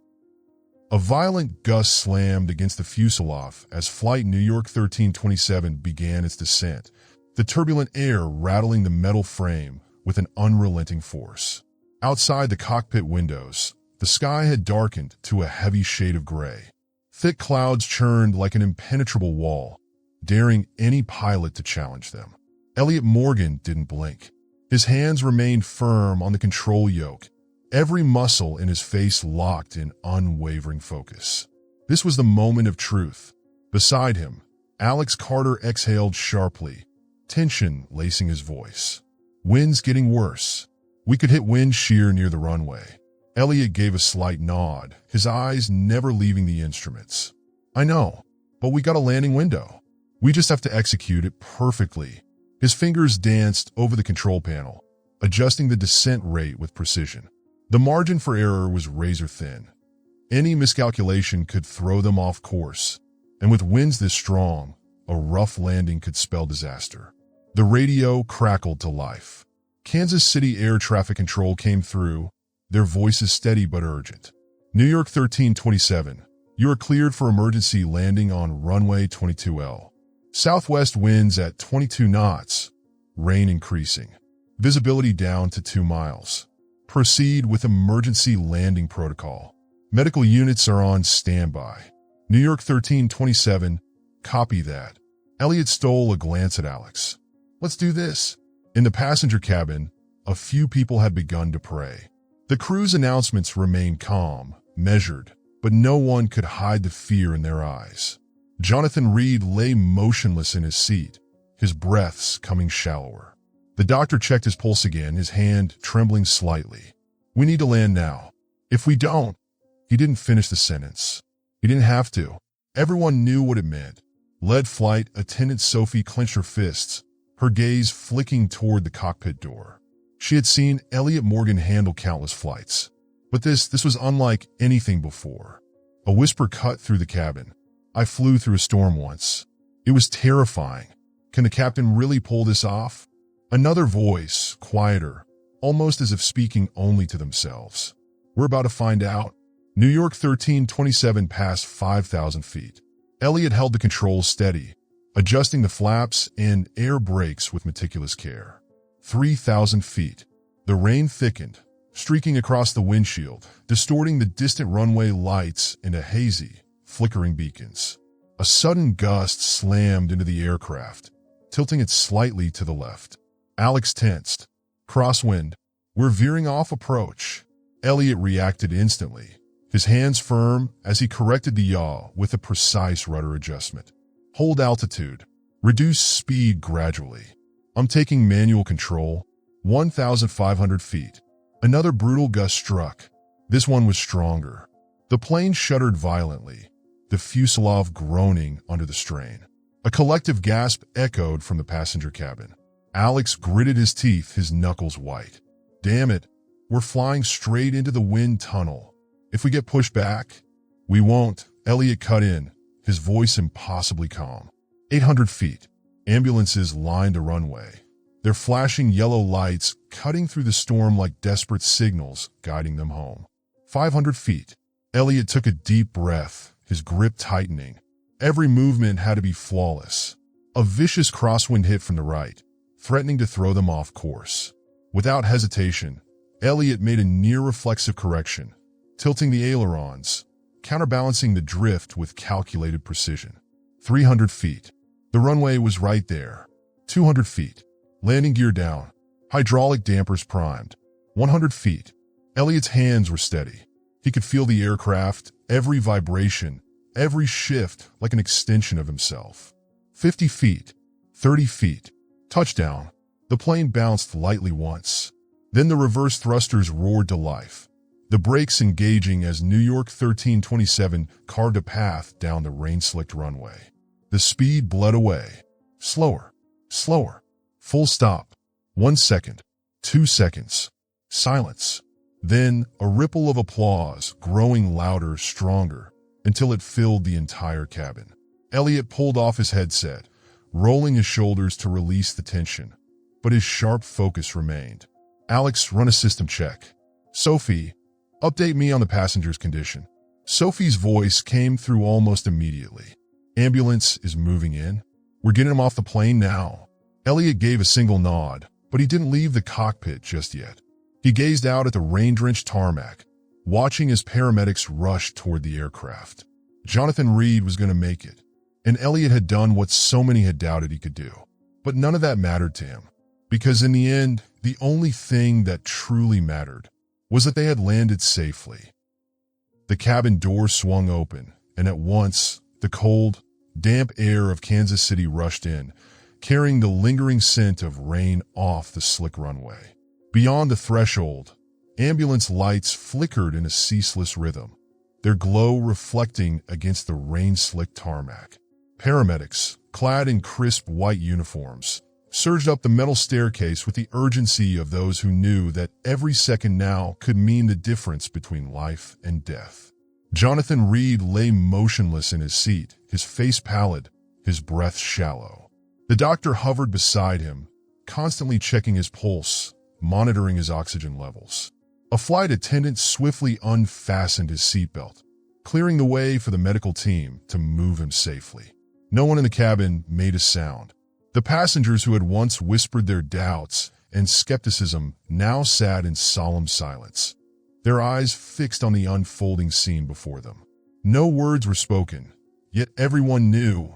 A violent gust slammed against the fuselage as Flight New York 1327 began its descent, the turbulent air rattling the metal frame with an unrelenting force. Outside the cockpit windows, the sky had darkened to a heavy shade of gray. Thick clouds churned like an impenetrable wall, daring any pilot to challenge them. Elliot Morgan didn't blink. His hands remained firm on the control yoke, every muscle in his face locked in unwavering focus. This was the moment of truth. Beside him, Alex Carter exhaled sharply, tension lacing his voice. "Wind's getting worse. We could hit wind shear near the runway." Elliot gave a slight nod, his eyes never leaving the instruments. "I know, but we got a landing window. We just have to execute it perfectly." His fingers danced over the control panel, adjusting the descent rate with precision. The margin for error was razor thin. Any miscalculation could throw them off course, and with winds this strong, a rough landing could spell disaster. The radio crackled to life. Kansas City Air Traffic Control came through, their voices steady but urgent. "New York 1327, you are cleared for emergency landing on runway 22L. Southwest winds at 22 knots, rain increasing. Visibility down to 2 miles. Proceed with emergency landing protocol. Medical units are on standby." New York 1327, copy that. Elliot stole a glance at Alex. "Let's do this." In the passenger cabin, a few people had begun to pray. The crew's announcements remained calm, measured, but no one could hide the fear in their eyes. Jonathan Reed lay motionless in his seat, his breaths coming shallower. The doctor checked his pulse again, his hand trembling slightly. "We need to land now. If we don't..." He didn't finish the sentence. He didn't have to. Everyone knew what it meant. Lead flight attendant Sophie clenched her fists, her gaze flicking toward the cockpit door. She had seen Elliot Morgan handle countless flights, but this was unlike anything before. A whisper cut through the cabin. "I flew through a storm once. It was terrifying. Can the captain really pull this off?" Another voice, quieter, almost as if speaking only to themselves. "We're about to find out." New York 1327 passed 5,000 feet. Elliot held the controls steady, adjusting the flaps and air brakes with meticulous care. 3,000 feet. The rain thickened, streaking across the windshield, distorting the distant runway lights into hazy, flickering beacons. A sudden gust slammed into the aircraft, tilting it slightly to the left. Alex tensed. "Crosswind. We're veering off approach." Elliot reacted instantly, his hands firm as he corrected the yaw with a precise rudder adjustment. "Hold altitude. Reduce speed gradually." "I'm taking manual control." 1,500 feet. Another brutal gust struck. This one was stronger. The plane shuddered violently, the fuselage groaning under the strain. A collective gasp echoed from the passenger cabin. Alex gritted his teeth, his knuckles white. "Damn it, we're flying straight into the wind tunnel. If we get pushed back..." "We won't," Elliot cut in, his voice impossibly calm. 800 feet. Ambulances lined the runway, their flashing yellow lights cutting through the storm like desperate signals guiding them home. 500 feet. Elliot took a deep breath, his grip tightening. Every movement had to be flawless. A vicious crosswind hit from the right, threatening to throw them off course. Without hesitation, Elliot made a near-reflexive correction, tilting the ailerons, counterbalancing the drift with calculated precision. 300 feet. The runway was right there. 200 feet. Landing gear down. Hydraulic dampers primed. 100 feet. Elliot's hands were steady. He could feel the aircraft, every vibration, every shift like an extension of himself. 50 feet. 30 feet. Touchdown. The plane bounced lightly once. Then the reverse thrusters roared to life, the brakes engaging as New York 1327 carved a path down the rain-slicked runway. The speed bled away. Slower. Slower. Full stop. 1 second. 2 seconds. Silence. Then a ripple of applause, growing louder, stronger, until it filled the entire cabin. Elliot pulled off his headset, rolling his shoulders to release the tension, but his sharp focus remained. "Alex, run a system check." "Sophie, update me on the passenger's condition." Sophie's voice came through almost immediately. "Ambulance is moving in. We're getting him off the plane now." Elliot gave a single nod, but he didn't leave the cockpit just yet. He gazed out at the rain-drenched tarmac, watching as paramedics rushed toward the aircraft. Jonathan Reed was going to make it, and Elliot had done what so many had doubted he could do. But none of that mattered to him, because in the end, the only thing that truly mattered was that they had landed safely. The cabin door swung open, and at once, the cold, damp air of Kansas City rushed in, carrying the lingering scent of rain off the slick runway. Beyond the threshold, ambulance lights flickered in a ceaseless rhythm, their glow reflecting against the rain-slicked tarmac. Paramedics, clad in crisp white uniforms, surged up the metal staircase with the urgency of those who knew that every second now could mean the difference between life and death. Jonathan Reed lay motionless in his seat, his face pallid, his breath shallow. The doctor hovered beside him, constantly checking his pulse, monitoring his oxygen levels. A flight attendant swiftly unfastened his seatbelt, clearing the way for the medical team to move him safely. No one in the cabin made a sound. The passengers who had once whispered their doubts and skepticism now sat in solemn silence, their eyes fixed on the unfolding scene before them. No words were spoken, yet everyone knew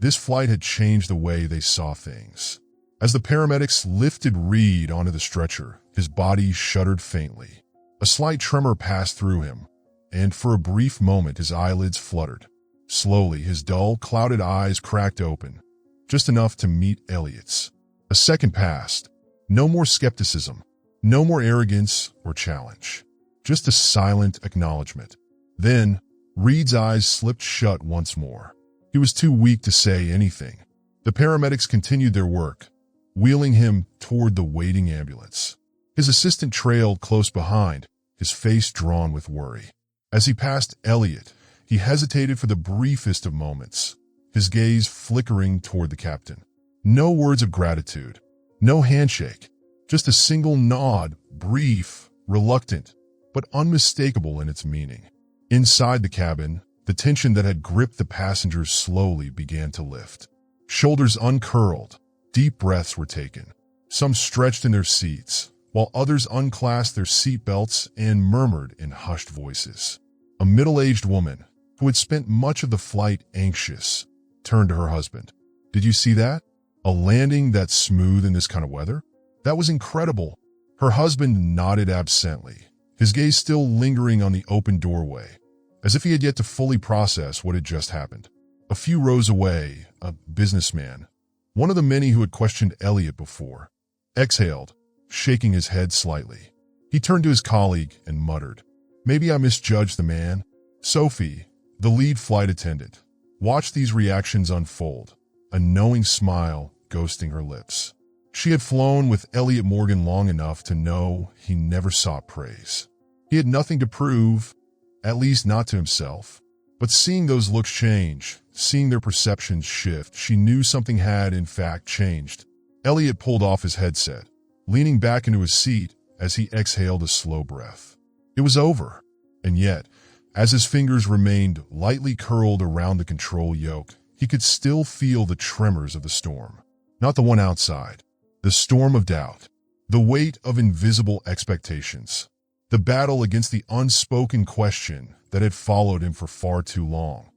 this flight had changed the way they saw things. As the paramedics lifted Reed onto the stretcher, his body shuddered faintly. A slight tremor passed through him, and for a brief moment his eyelids fluttered. Slowly, his dull, clouded eyes cracked open, just enough to meet Elliot's. A second passed. No more skepticism, no more arrogance or challenge. Just a silent acknowledgement. Then, Reed's eyes slipped shut once more. He was too weak to say anything. The paramedics continued their work, wheeling him toward the waiting ambulance. His assistant trailed close behind, his face drawn with worry. As he passed Elliot, he hesitated for the briefest of moments, his gaze flickering toward the captain. No words of gratitude, no handshake, just a single nod, brief, reluctant, but unmistakable in its meaning. Inside the cabin, the tension that had gripped the passengers slowly began to lift. Shoulders uncurled, deep breaths were taken. Some stretched in their seats, while others unclasped their seat belts and murmured in hushed voices. A middle-aged woman, who had spent much of the flight anxious, turned to her husband. "Did you see that? A landing that smooth in this kind of weather? That was incredible." Her husband nodded absently, his gaze still lingering on the open doorway, as if he had yet to fully process what had just happened. A few rows away, a businessman, one of the many who had questioned Elliot before, exhaled, shaking his head slightly. He turned to his colleague and muttered, "Maybe I misjudged the man." Sophie, the lead flight attendant, watched these reactions unfold, a knowing smile ghosting her lips. She had flown with Elliot Morgan long enough to know he never sought praise. He had nothing to prove, at least not to himself. But seeing those looks change, seeing their perceptions shift, she knew something had, in fact, changed. Elliot pulled off his headset, leaning back into his seat as he exhaled a slow breath. It was over, and yet, as his fingers remained lightly curled around the control yoke, he could still feel the tremors of the storm. Not the one outside. The storm of doubt. The weight of invisible expectations. The battle against the unspoken question that had followed him for far too long.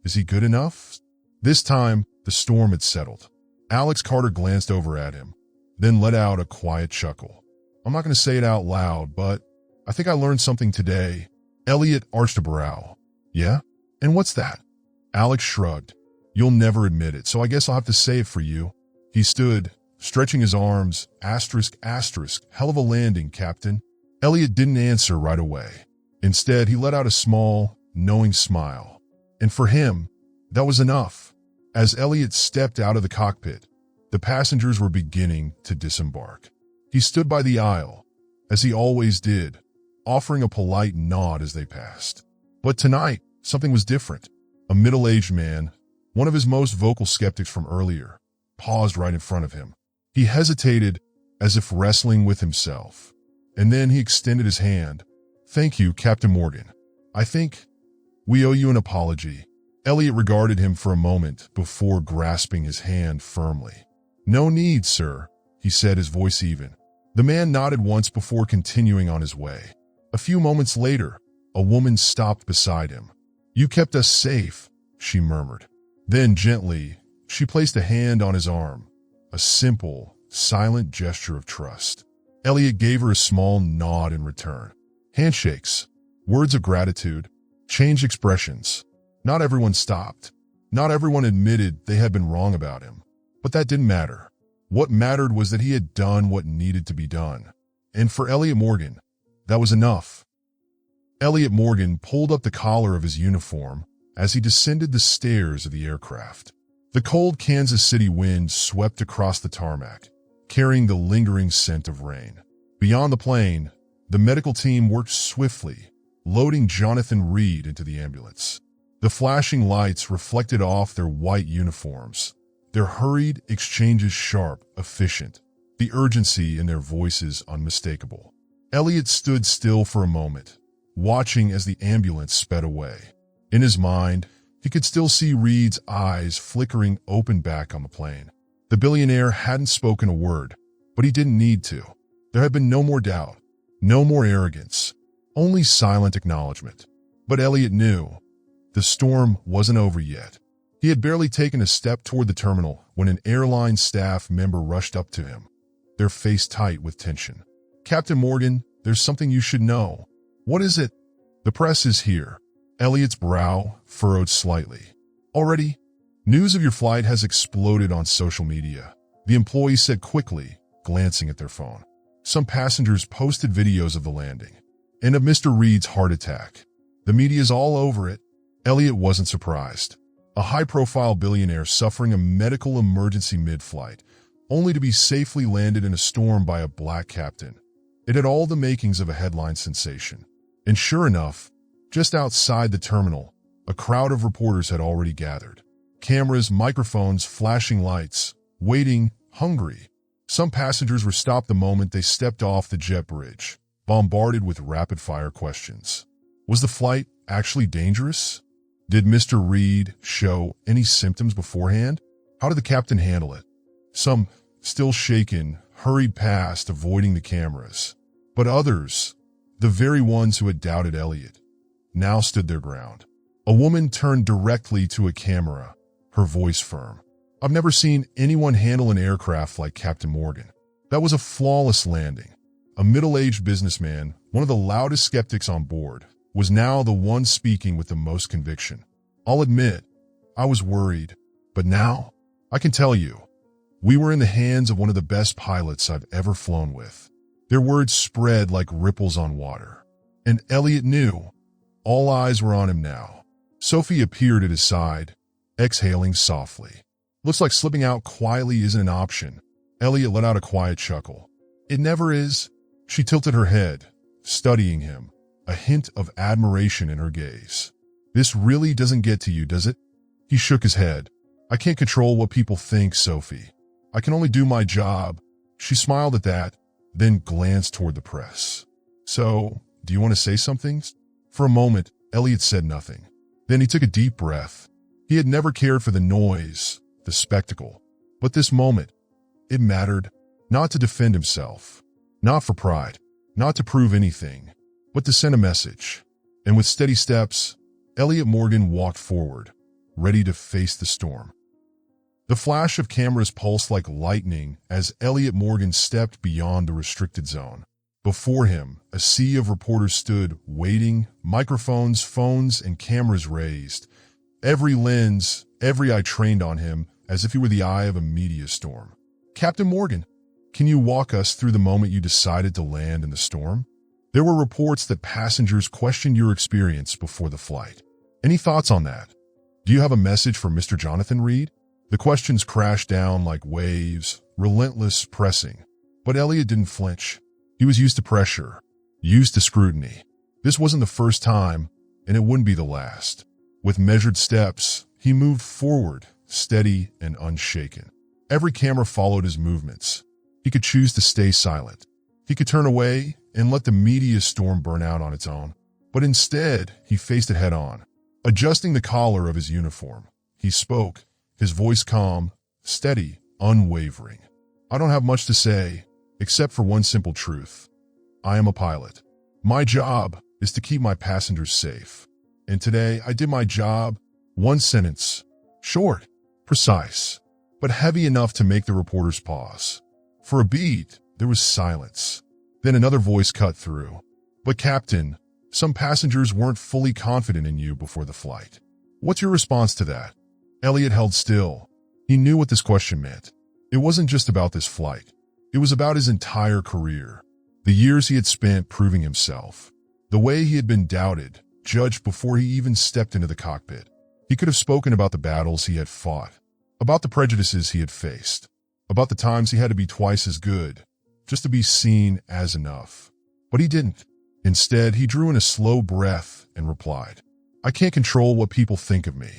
Is he good enough? This time, the storm had settled. Alex Carter glanced over at him, then let out a quiet chuckle. "I'm not going to say it out loud, but I think I learned something today." Elliot arched a brow. "Yeah? And what's that?" Alex shrugged. "You'll never admit it, so I guess I'll have to say it for you." He stood, stretching his arms, asterisk, hell of a landing, Captain. Elliot didn't answer right away. Instead, he let out a small, knowing smile. And for him, that was enough. As Elliot stepped out of the cockpit, the passengers were beginning to disembark. He stood by the aisle, as he always did, offering a polite nod as they passed. But tonight, something was different. A middle-aged man, one of his most vocal skeptics from earlier, paused right in front of him. He hesitated, as if wrestling with himself. And then he extended his hand. "Thank you, Captain Morgan. I think we owe you an apology." Elliot regarded him for a moment before grasping his hand firmly. "No need, sir," he said, his voice even. The man nodded once before continuing on his way. A few moments later, a woman stopped beside him. "You kept us safe," she murmured. Then gently, she placed a hand on his arm, a simple, silent gesture of trust. Elliot gave her a small nod in return. Handshakes, words of gratitude, changed expressions. Not everyone stopped. Not everyone admitted they had been wrong about him. But that didn't matter. What mattered was that he had done what needed to be done. And for Elliot Morgan, that was enough. Elliot Morgan pulled up the collar of his uniform as he descended the stairs of the aircraft. The cold Kansas City wind swept across the tarmac, carrying the lingering scent of rain. Beyond the plane, the medical team worked swiftly, loading Jonathan Reed into the ambulance. The flashing lights reflected off their white uniforms, their hurried exchanges sharp, efficient, the urgency in their voices unmistakable. Elliot stood still for a moment, watching as the ambulance sped away. In his mind, he could still see Reed's eyes flickering open back on the plane. The billionaire hadn't spoken a word, but he didn't need to. There had been no more doubt, no more arrogance, only silent acknowledgement. But Elliot knew the storm wasn't over yet. He had barely taken a step toward the terminal when an airline staff member rushed up to him, their face tight with tension. "Captain Morgan, there's something you should know." "What is it?" "The press is here." Elliot's brow furrowed slightly. "Already?" "News of your flight has exploded on social media," the employee said quickly, glancing at their phone. Some passengers posted videos of the landing and of Mr. Reed's heart attack. The media's all over it. Elliot wasn't surprised. A high-profile billionaire suffering a medical emergency mid-flight, only to be safely landed in a storm by a black captain. It had all the makings of a headline sensation. And sure enough, just outside the terminal, a crowd of reporters had already gathered. Cameras, microphones, flashing lights, waiting, hungry. Some passengers were stopped the moment they stepped off the jet bridge, bombarded with rapid-fire questions. Was the flight actually dangerous? Did Mr. Reed show any symptoms beforehand? How did the captain handle it? Some, still shaken, hurried past, avoiding the cameras. But others, the very ones who had doubted Elliot, now stood their ground. A woman turned directly to a camera, her voice firm. I've never seen anyone handle an aircraft like Captain Morgan. That was a flawless landing. A middle-aged businessman, one of the loudest skeptics on board, was now the one speaking with the most conviction. I'll admit, I was worried, but now, I can tell you, we were in the hands of one of the best pilots I've ever flown with. Their words spread like ripples on water. And Elliot knew. All eyes were on him now. Sophie appeared at his side, exhaling softly. Looks like slipping out quietly isn't an option. Elliot let out a quiet chuckle. It never is. She tilted her head, studying him, a hint of admiration in her gaze. This really doesn't get to you, does it? He shook his head. I can't control what people think, Sophie. I can only do my job. She smiled at that, then glanced toward the press. So, do you want to say something? For a moment, Elliot said nothing. Then he took a deep breath. He had never cared for the noise, the spectacle. But this moment, it mattered, not to defend himself, not for pride, not to prove anything, but to send a message. And with steady steps, Elliot Morgan walked forward, ready to face the storm. The flash of cameras pulsed like lightning as Elliot Morgan stepped beyond the restricted zone. Before him, a sea of reporters stood, waiting, microphones, phones, and cameras raised. Every lens, every eye trained on him, as if he were the eye of a media storm. Captain Morgan, can you walk us through the moment you decided to land in the storm? There were reports that passengers questioned your experience before the flight. Any thoughts on that? Do you have a message for Mr. Jonathan Reed? The questions crashed down like waves, relentless, pressing. But Elliot didn't flinch. He was used to pressure, used to scrutiny. This wasn't the first time, and it wouldn't be the last. With measured steps, he moved forward, steady and unshaken. Every camera followed his movements. He could choose to stay silent. He could turn away and let the media storm burn out on its own. But instead, he faced it head-on. Adjusting the collar of his uniform, he spoke, his voice calm, steady, unwavering. I don't have much to say, except for one simple truth. I am a pilot. My job is to keep my passengers safe. And today, I did my job. One sentence. Short, precise, but heavy enough to make the reporters pause. For a beat, there was silence. Then another voice cut through. But Captain, some passengers weren't fully confident in you before the flight. What's your response to that? Elliot held still. He knew what this question meant. It wasn't just about this flight. It was about his entire career. The years he had spent proving himself. The way he had been doubted, judged before he even stepped into the cockpit. He could have spoken about the battles he had fought, about the prejudices he had faced, about the times he had to be twice as good, just to be seen as enough. But he didn't. Instead, he drew in a slow breath and replied, I can't control what people think of me,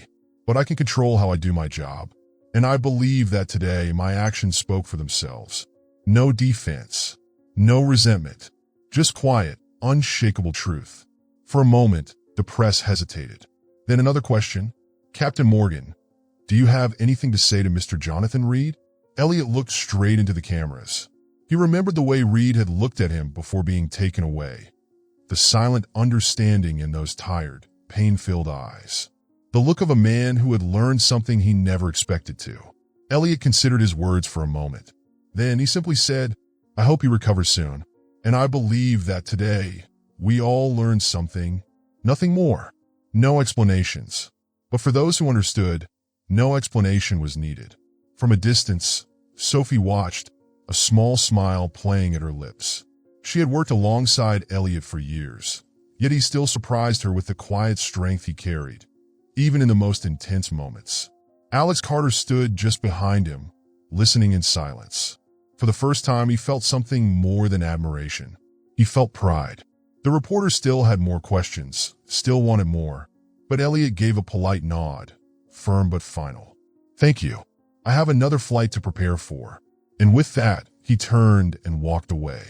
but I can control how I do my job. And I believe that today my actions spoke for themselves. No defense, no resentment, just quiet, unshakable truth. For a moment, the press hesitated. Then another question. Captain Morgan, do you have anything to say to Mr. Jonathan Reed? Elliot looked straight into the cameras. He remembered the way Reed had looked at him before being taken away. The silent understanding in those tired, pain-filled eyes. The look of a man who had learned something he never expected to. Elliot considered his words for a moment. Then he simply said, I hope he recovers soon. And I believe that today, we all learned something. Nothing more. No explanations. But for those who understood, no explanation was needed. From a distance, Sophie watched, a small smile playing at her lips. She had worked alongside Elliot for years, yet he still surprised her with the quiet strength he carried, even in the most intense moments. Alex Carter stood just behind him, listening in silence. For the first time, he felt something more than admiration. He felt pride. The reporter still had more questions, still wanted more, but Elliot gave a polite nod, firm but final. "Thank you. I have another flight to prepare for." And with that, he turned and walked away.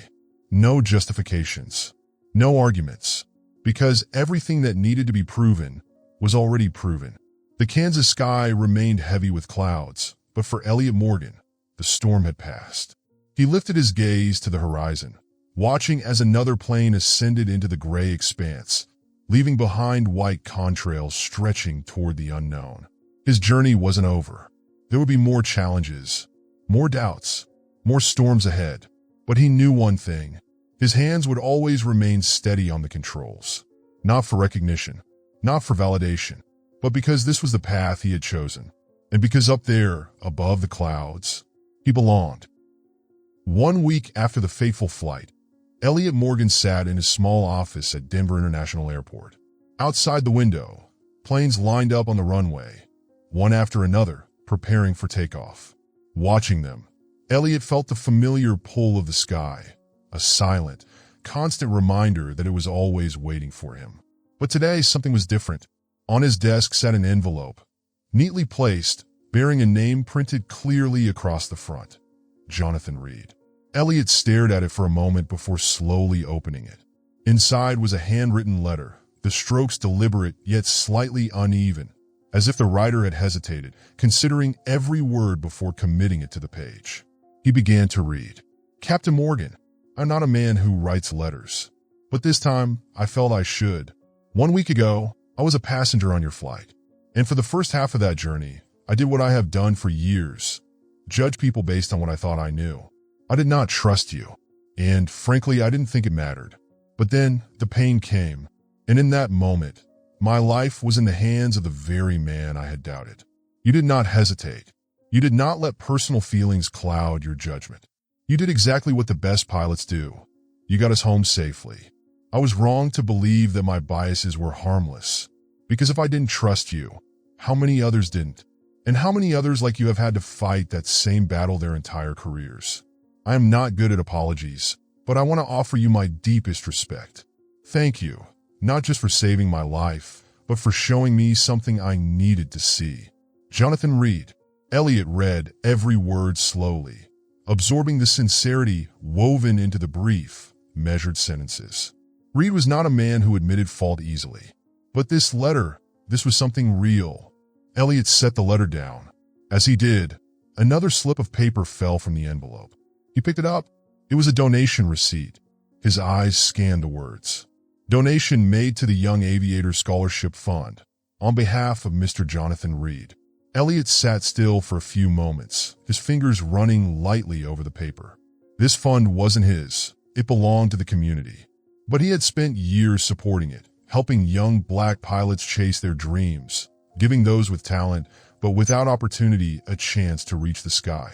No justifications, no arguments, because everything that needed to be proven was already proven. The Kansas sky remained heavy with clouds, but for Elliot Morgan, the storm had passed. He lifted his gaze to the horizon, watching as another plane ascended into the gray expanse, leaving behind white contrails stretching toward the unknown. His journey wasn't over. There would be more challenges, more doubts, more storms ahead. But he knew one thing. His hands would always remain steady on the controls. Not for recognition, not for validation, but because this was the path he had chosen. And because up there, above the clouds, he belonged. 1 week after the fateful flight, Elliot Morgan sat in his small office at Denver International Airport. Outside the window, planes lined up on the runway, one after another, preparing for takeoff. Watching them, Elliot felt the familiar pull of the sky, a silent, constant reminder that it was always waiting for him. But today, something was different. On his desk sat an envelope, neatly placed, bearing a name printed clearly across the front. Jonathan Reed. Elliot stared at it for a moment before slowly opening it. Inside was a handwritten letter, the strokes deliberate yet slightly uneven, as if the writer had hesitated, considering every word before committing it to the page. He began to read. "Captain Morgan, I'm not a man who writes letters, but this time I felt I should. 1 week ago, I was a passenger on your flight, and for the first half of that journey, I did what I have done for years, judge people based on what I thought I knew. I did not trust you, and frankly, I didn't think it mattered. But then the pain came, and in that moment, my life was in the hands of the very man I had doubted. You did not hesitate. You did not let personal feelings cloud your judgment. You did exactly what the best pilots do. You got us home safely. I was wrong to believe that my biases were harmless, because if I didn't trust you, how many others didn't? And how many others like you have had to fight that same battle their entire careers? I am not good at apologies, but I want to offer you my deepest respect. Thank you, not just for saving my life, but for showing me something I needed to see." Jonathan Reed. Elliot read every word slowly, absorbing the sincerity woven into the brief, measured sentences. Reed was not a man who admitted fault easily. But this letter, this was something real. Elliot set the letter down. As he did, another slip of paper fell from the envelope. He picked it up. It was a donation receipt. His eyes scanned the words. "Donation made to the Young Aviator Scholarship Fund, on behalf of Mr. Jonathan Reed." Elliot sat still for a few moments, his fingers running lightly over the paper. This fund wasn't his. It belonged to the community. But he had spent years supporting it, helping young black pilots chase their dreams, giving those with talent, but without opportunity, a chance to reach the sky.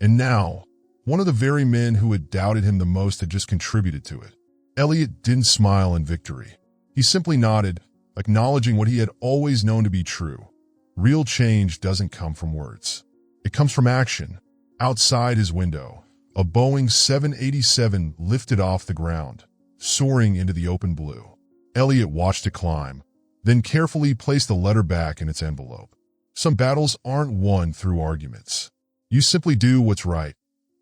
And now, one of the very men who had doubted him the most had just contributed to it. Elliot didn't smile in victory. He simply nodded, acknowledging what he had always known to be true. Real change doesn't come from words. It comes from action. Outside his window, a Boeing 787 lifted off the ground, soaring into the open blue. Elliot watched it climb, then carefully placed the letter back in its envelope. Some battles aren't won through arguments. You simply do what's right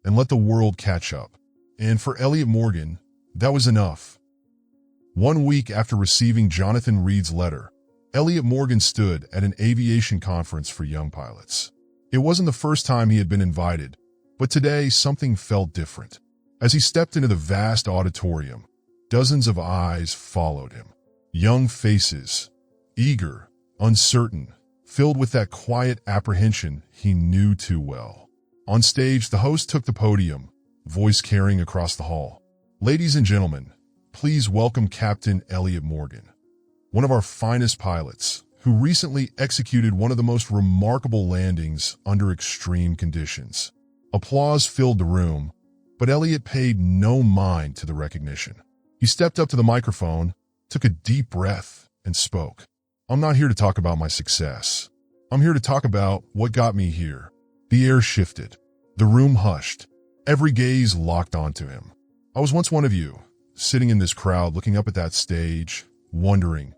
and let the world catch up. And for Elliot Morgan, that was enough. 1 week after receiving Jonathan Reed's letter, Elliot Morgan stood at an aviation conference for young pilots. It wasn't the first time he had been invited, but today something felt different. As he stepped into the vast auditorium, dozens of eyes followed him. Young faces, eager, uncertain, filled with that quiet apprehension he knew too well. On stage, the host took the podium, voice carrying across the hall. "Ladies and gentlemen, please welcome Captain Elliot Morgan, one of our finest pilots, who recently executed one of the most remarkable landings under extreme conditions." Applause filled the room, but Elliot paid no mind to the recognition. He stepped up to the microphone, took a deep breath, and spoke. "I'm not here to talk about my success. I'm here to talk about what got me here." The air shifted. The room hushed, every gaze locked onto him. I was once one of you, sitting in this crowd looking up at that stage, wondering,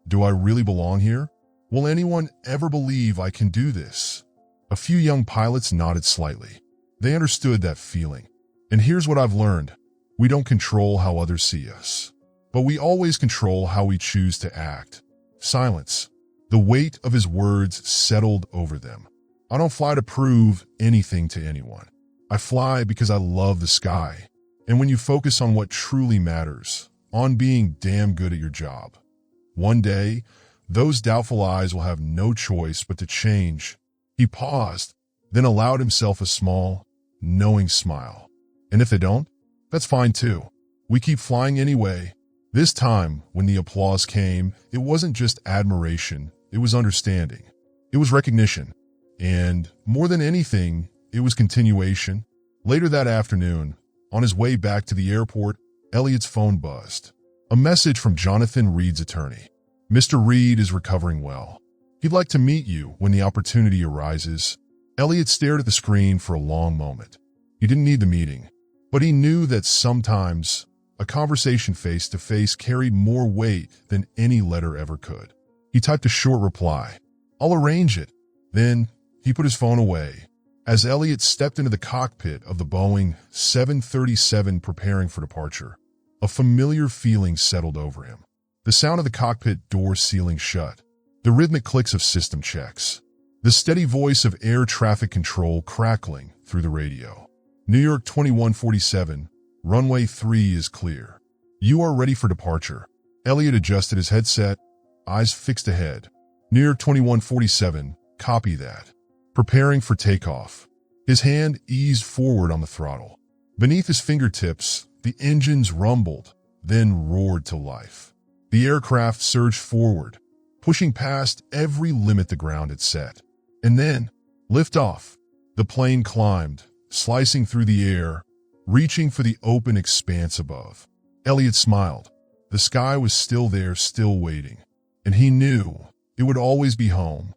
do I really belong here? Will anyone ever believe I can do this? A few young pilots nodded slightly. They understood that feeling. And here's what I've learned. We don't control how others see us, but we always control how we choose to act. Silence. The weight of his words settled over them. I don't fly to prove anything to anyone. I fly because I love the sky. And when you focus on what truly matters, on being damn good at your job, one day, those doubtful eyes will have no choice but to change. He paused, then allowed himself a small, knowing smile. And if they don't, that's fine too. We keep flying anyway. This time, when the applause came, it wasn't just admiration, it was understanding. It was recognition. And more than anything, it was continuation. Later that afternoon, on his way back to the airport, Elliot's phone buzzed. A message from Jonathan Reed's attorney. Mr. Reed is recovering well. He'd like to meet you when the opportunity arises. Elliot stared at the screen for a long moment. He didn't need the meeting, but he knew that sometimes a conversation face-to-face carried more weight than any letter ever could. He typed a short reply. I'll arrange it. Then he put his phone away. As Elliot stepped into the cockpit of the Boeing 737 preparing for departure, a familiar feeling settled over him. The sound of the cockpit door sealing shut, the rhythmic clicks of system checks, the steady voice of air traffic control crackling through the radio. New York 2147, runway 3 is clear. You are ready for departure. Elliot adjusted his headset, eyes fixed ahead. New York 2147, copy that. Preparing for takeoff. His hand eased forward on the throttle. Beneath his fingertips, the engines rumbled, then roared to life. The aircraft surged forward, pushing past every limit the ground had set. And then, liftoff. The plane climbed, slicing through the air, reaching for the open expanse above. Elliot smiled. The sky was still there, still waiting. And he knew it would always be home.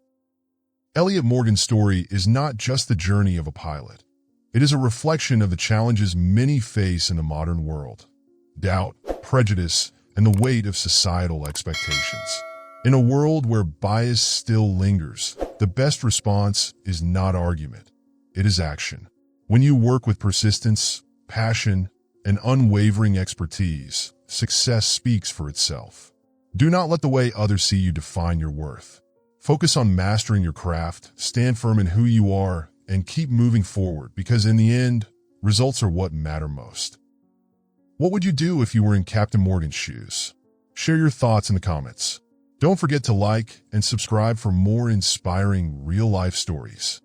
Elliot Morgan's story is not just the journey of a pilot. It is a reflection of the challenges many face in the modern world. Doubt, prejudice, and the weight of societal expectations. In a world where bias still lingers, the best response is not argument. It is action. When you work with persistence, passion, and unwavering expertise, success speaks for itself. Do not let the way others see you define your worth. Focus on mastering your craft, stand firm in who you are, and keep moving forward because in the end, results are what matter most. What would you do if you were in Captain Morgan's shoes? Share your thoughts in the comments. Don't forget to like and subscribe for more inspiring real-life stories.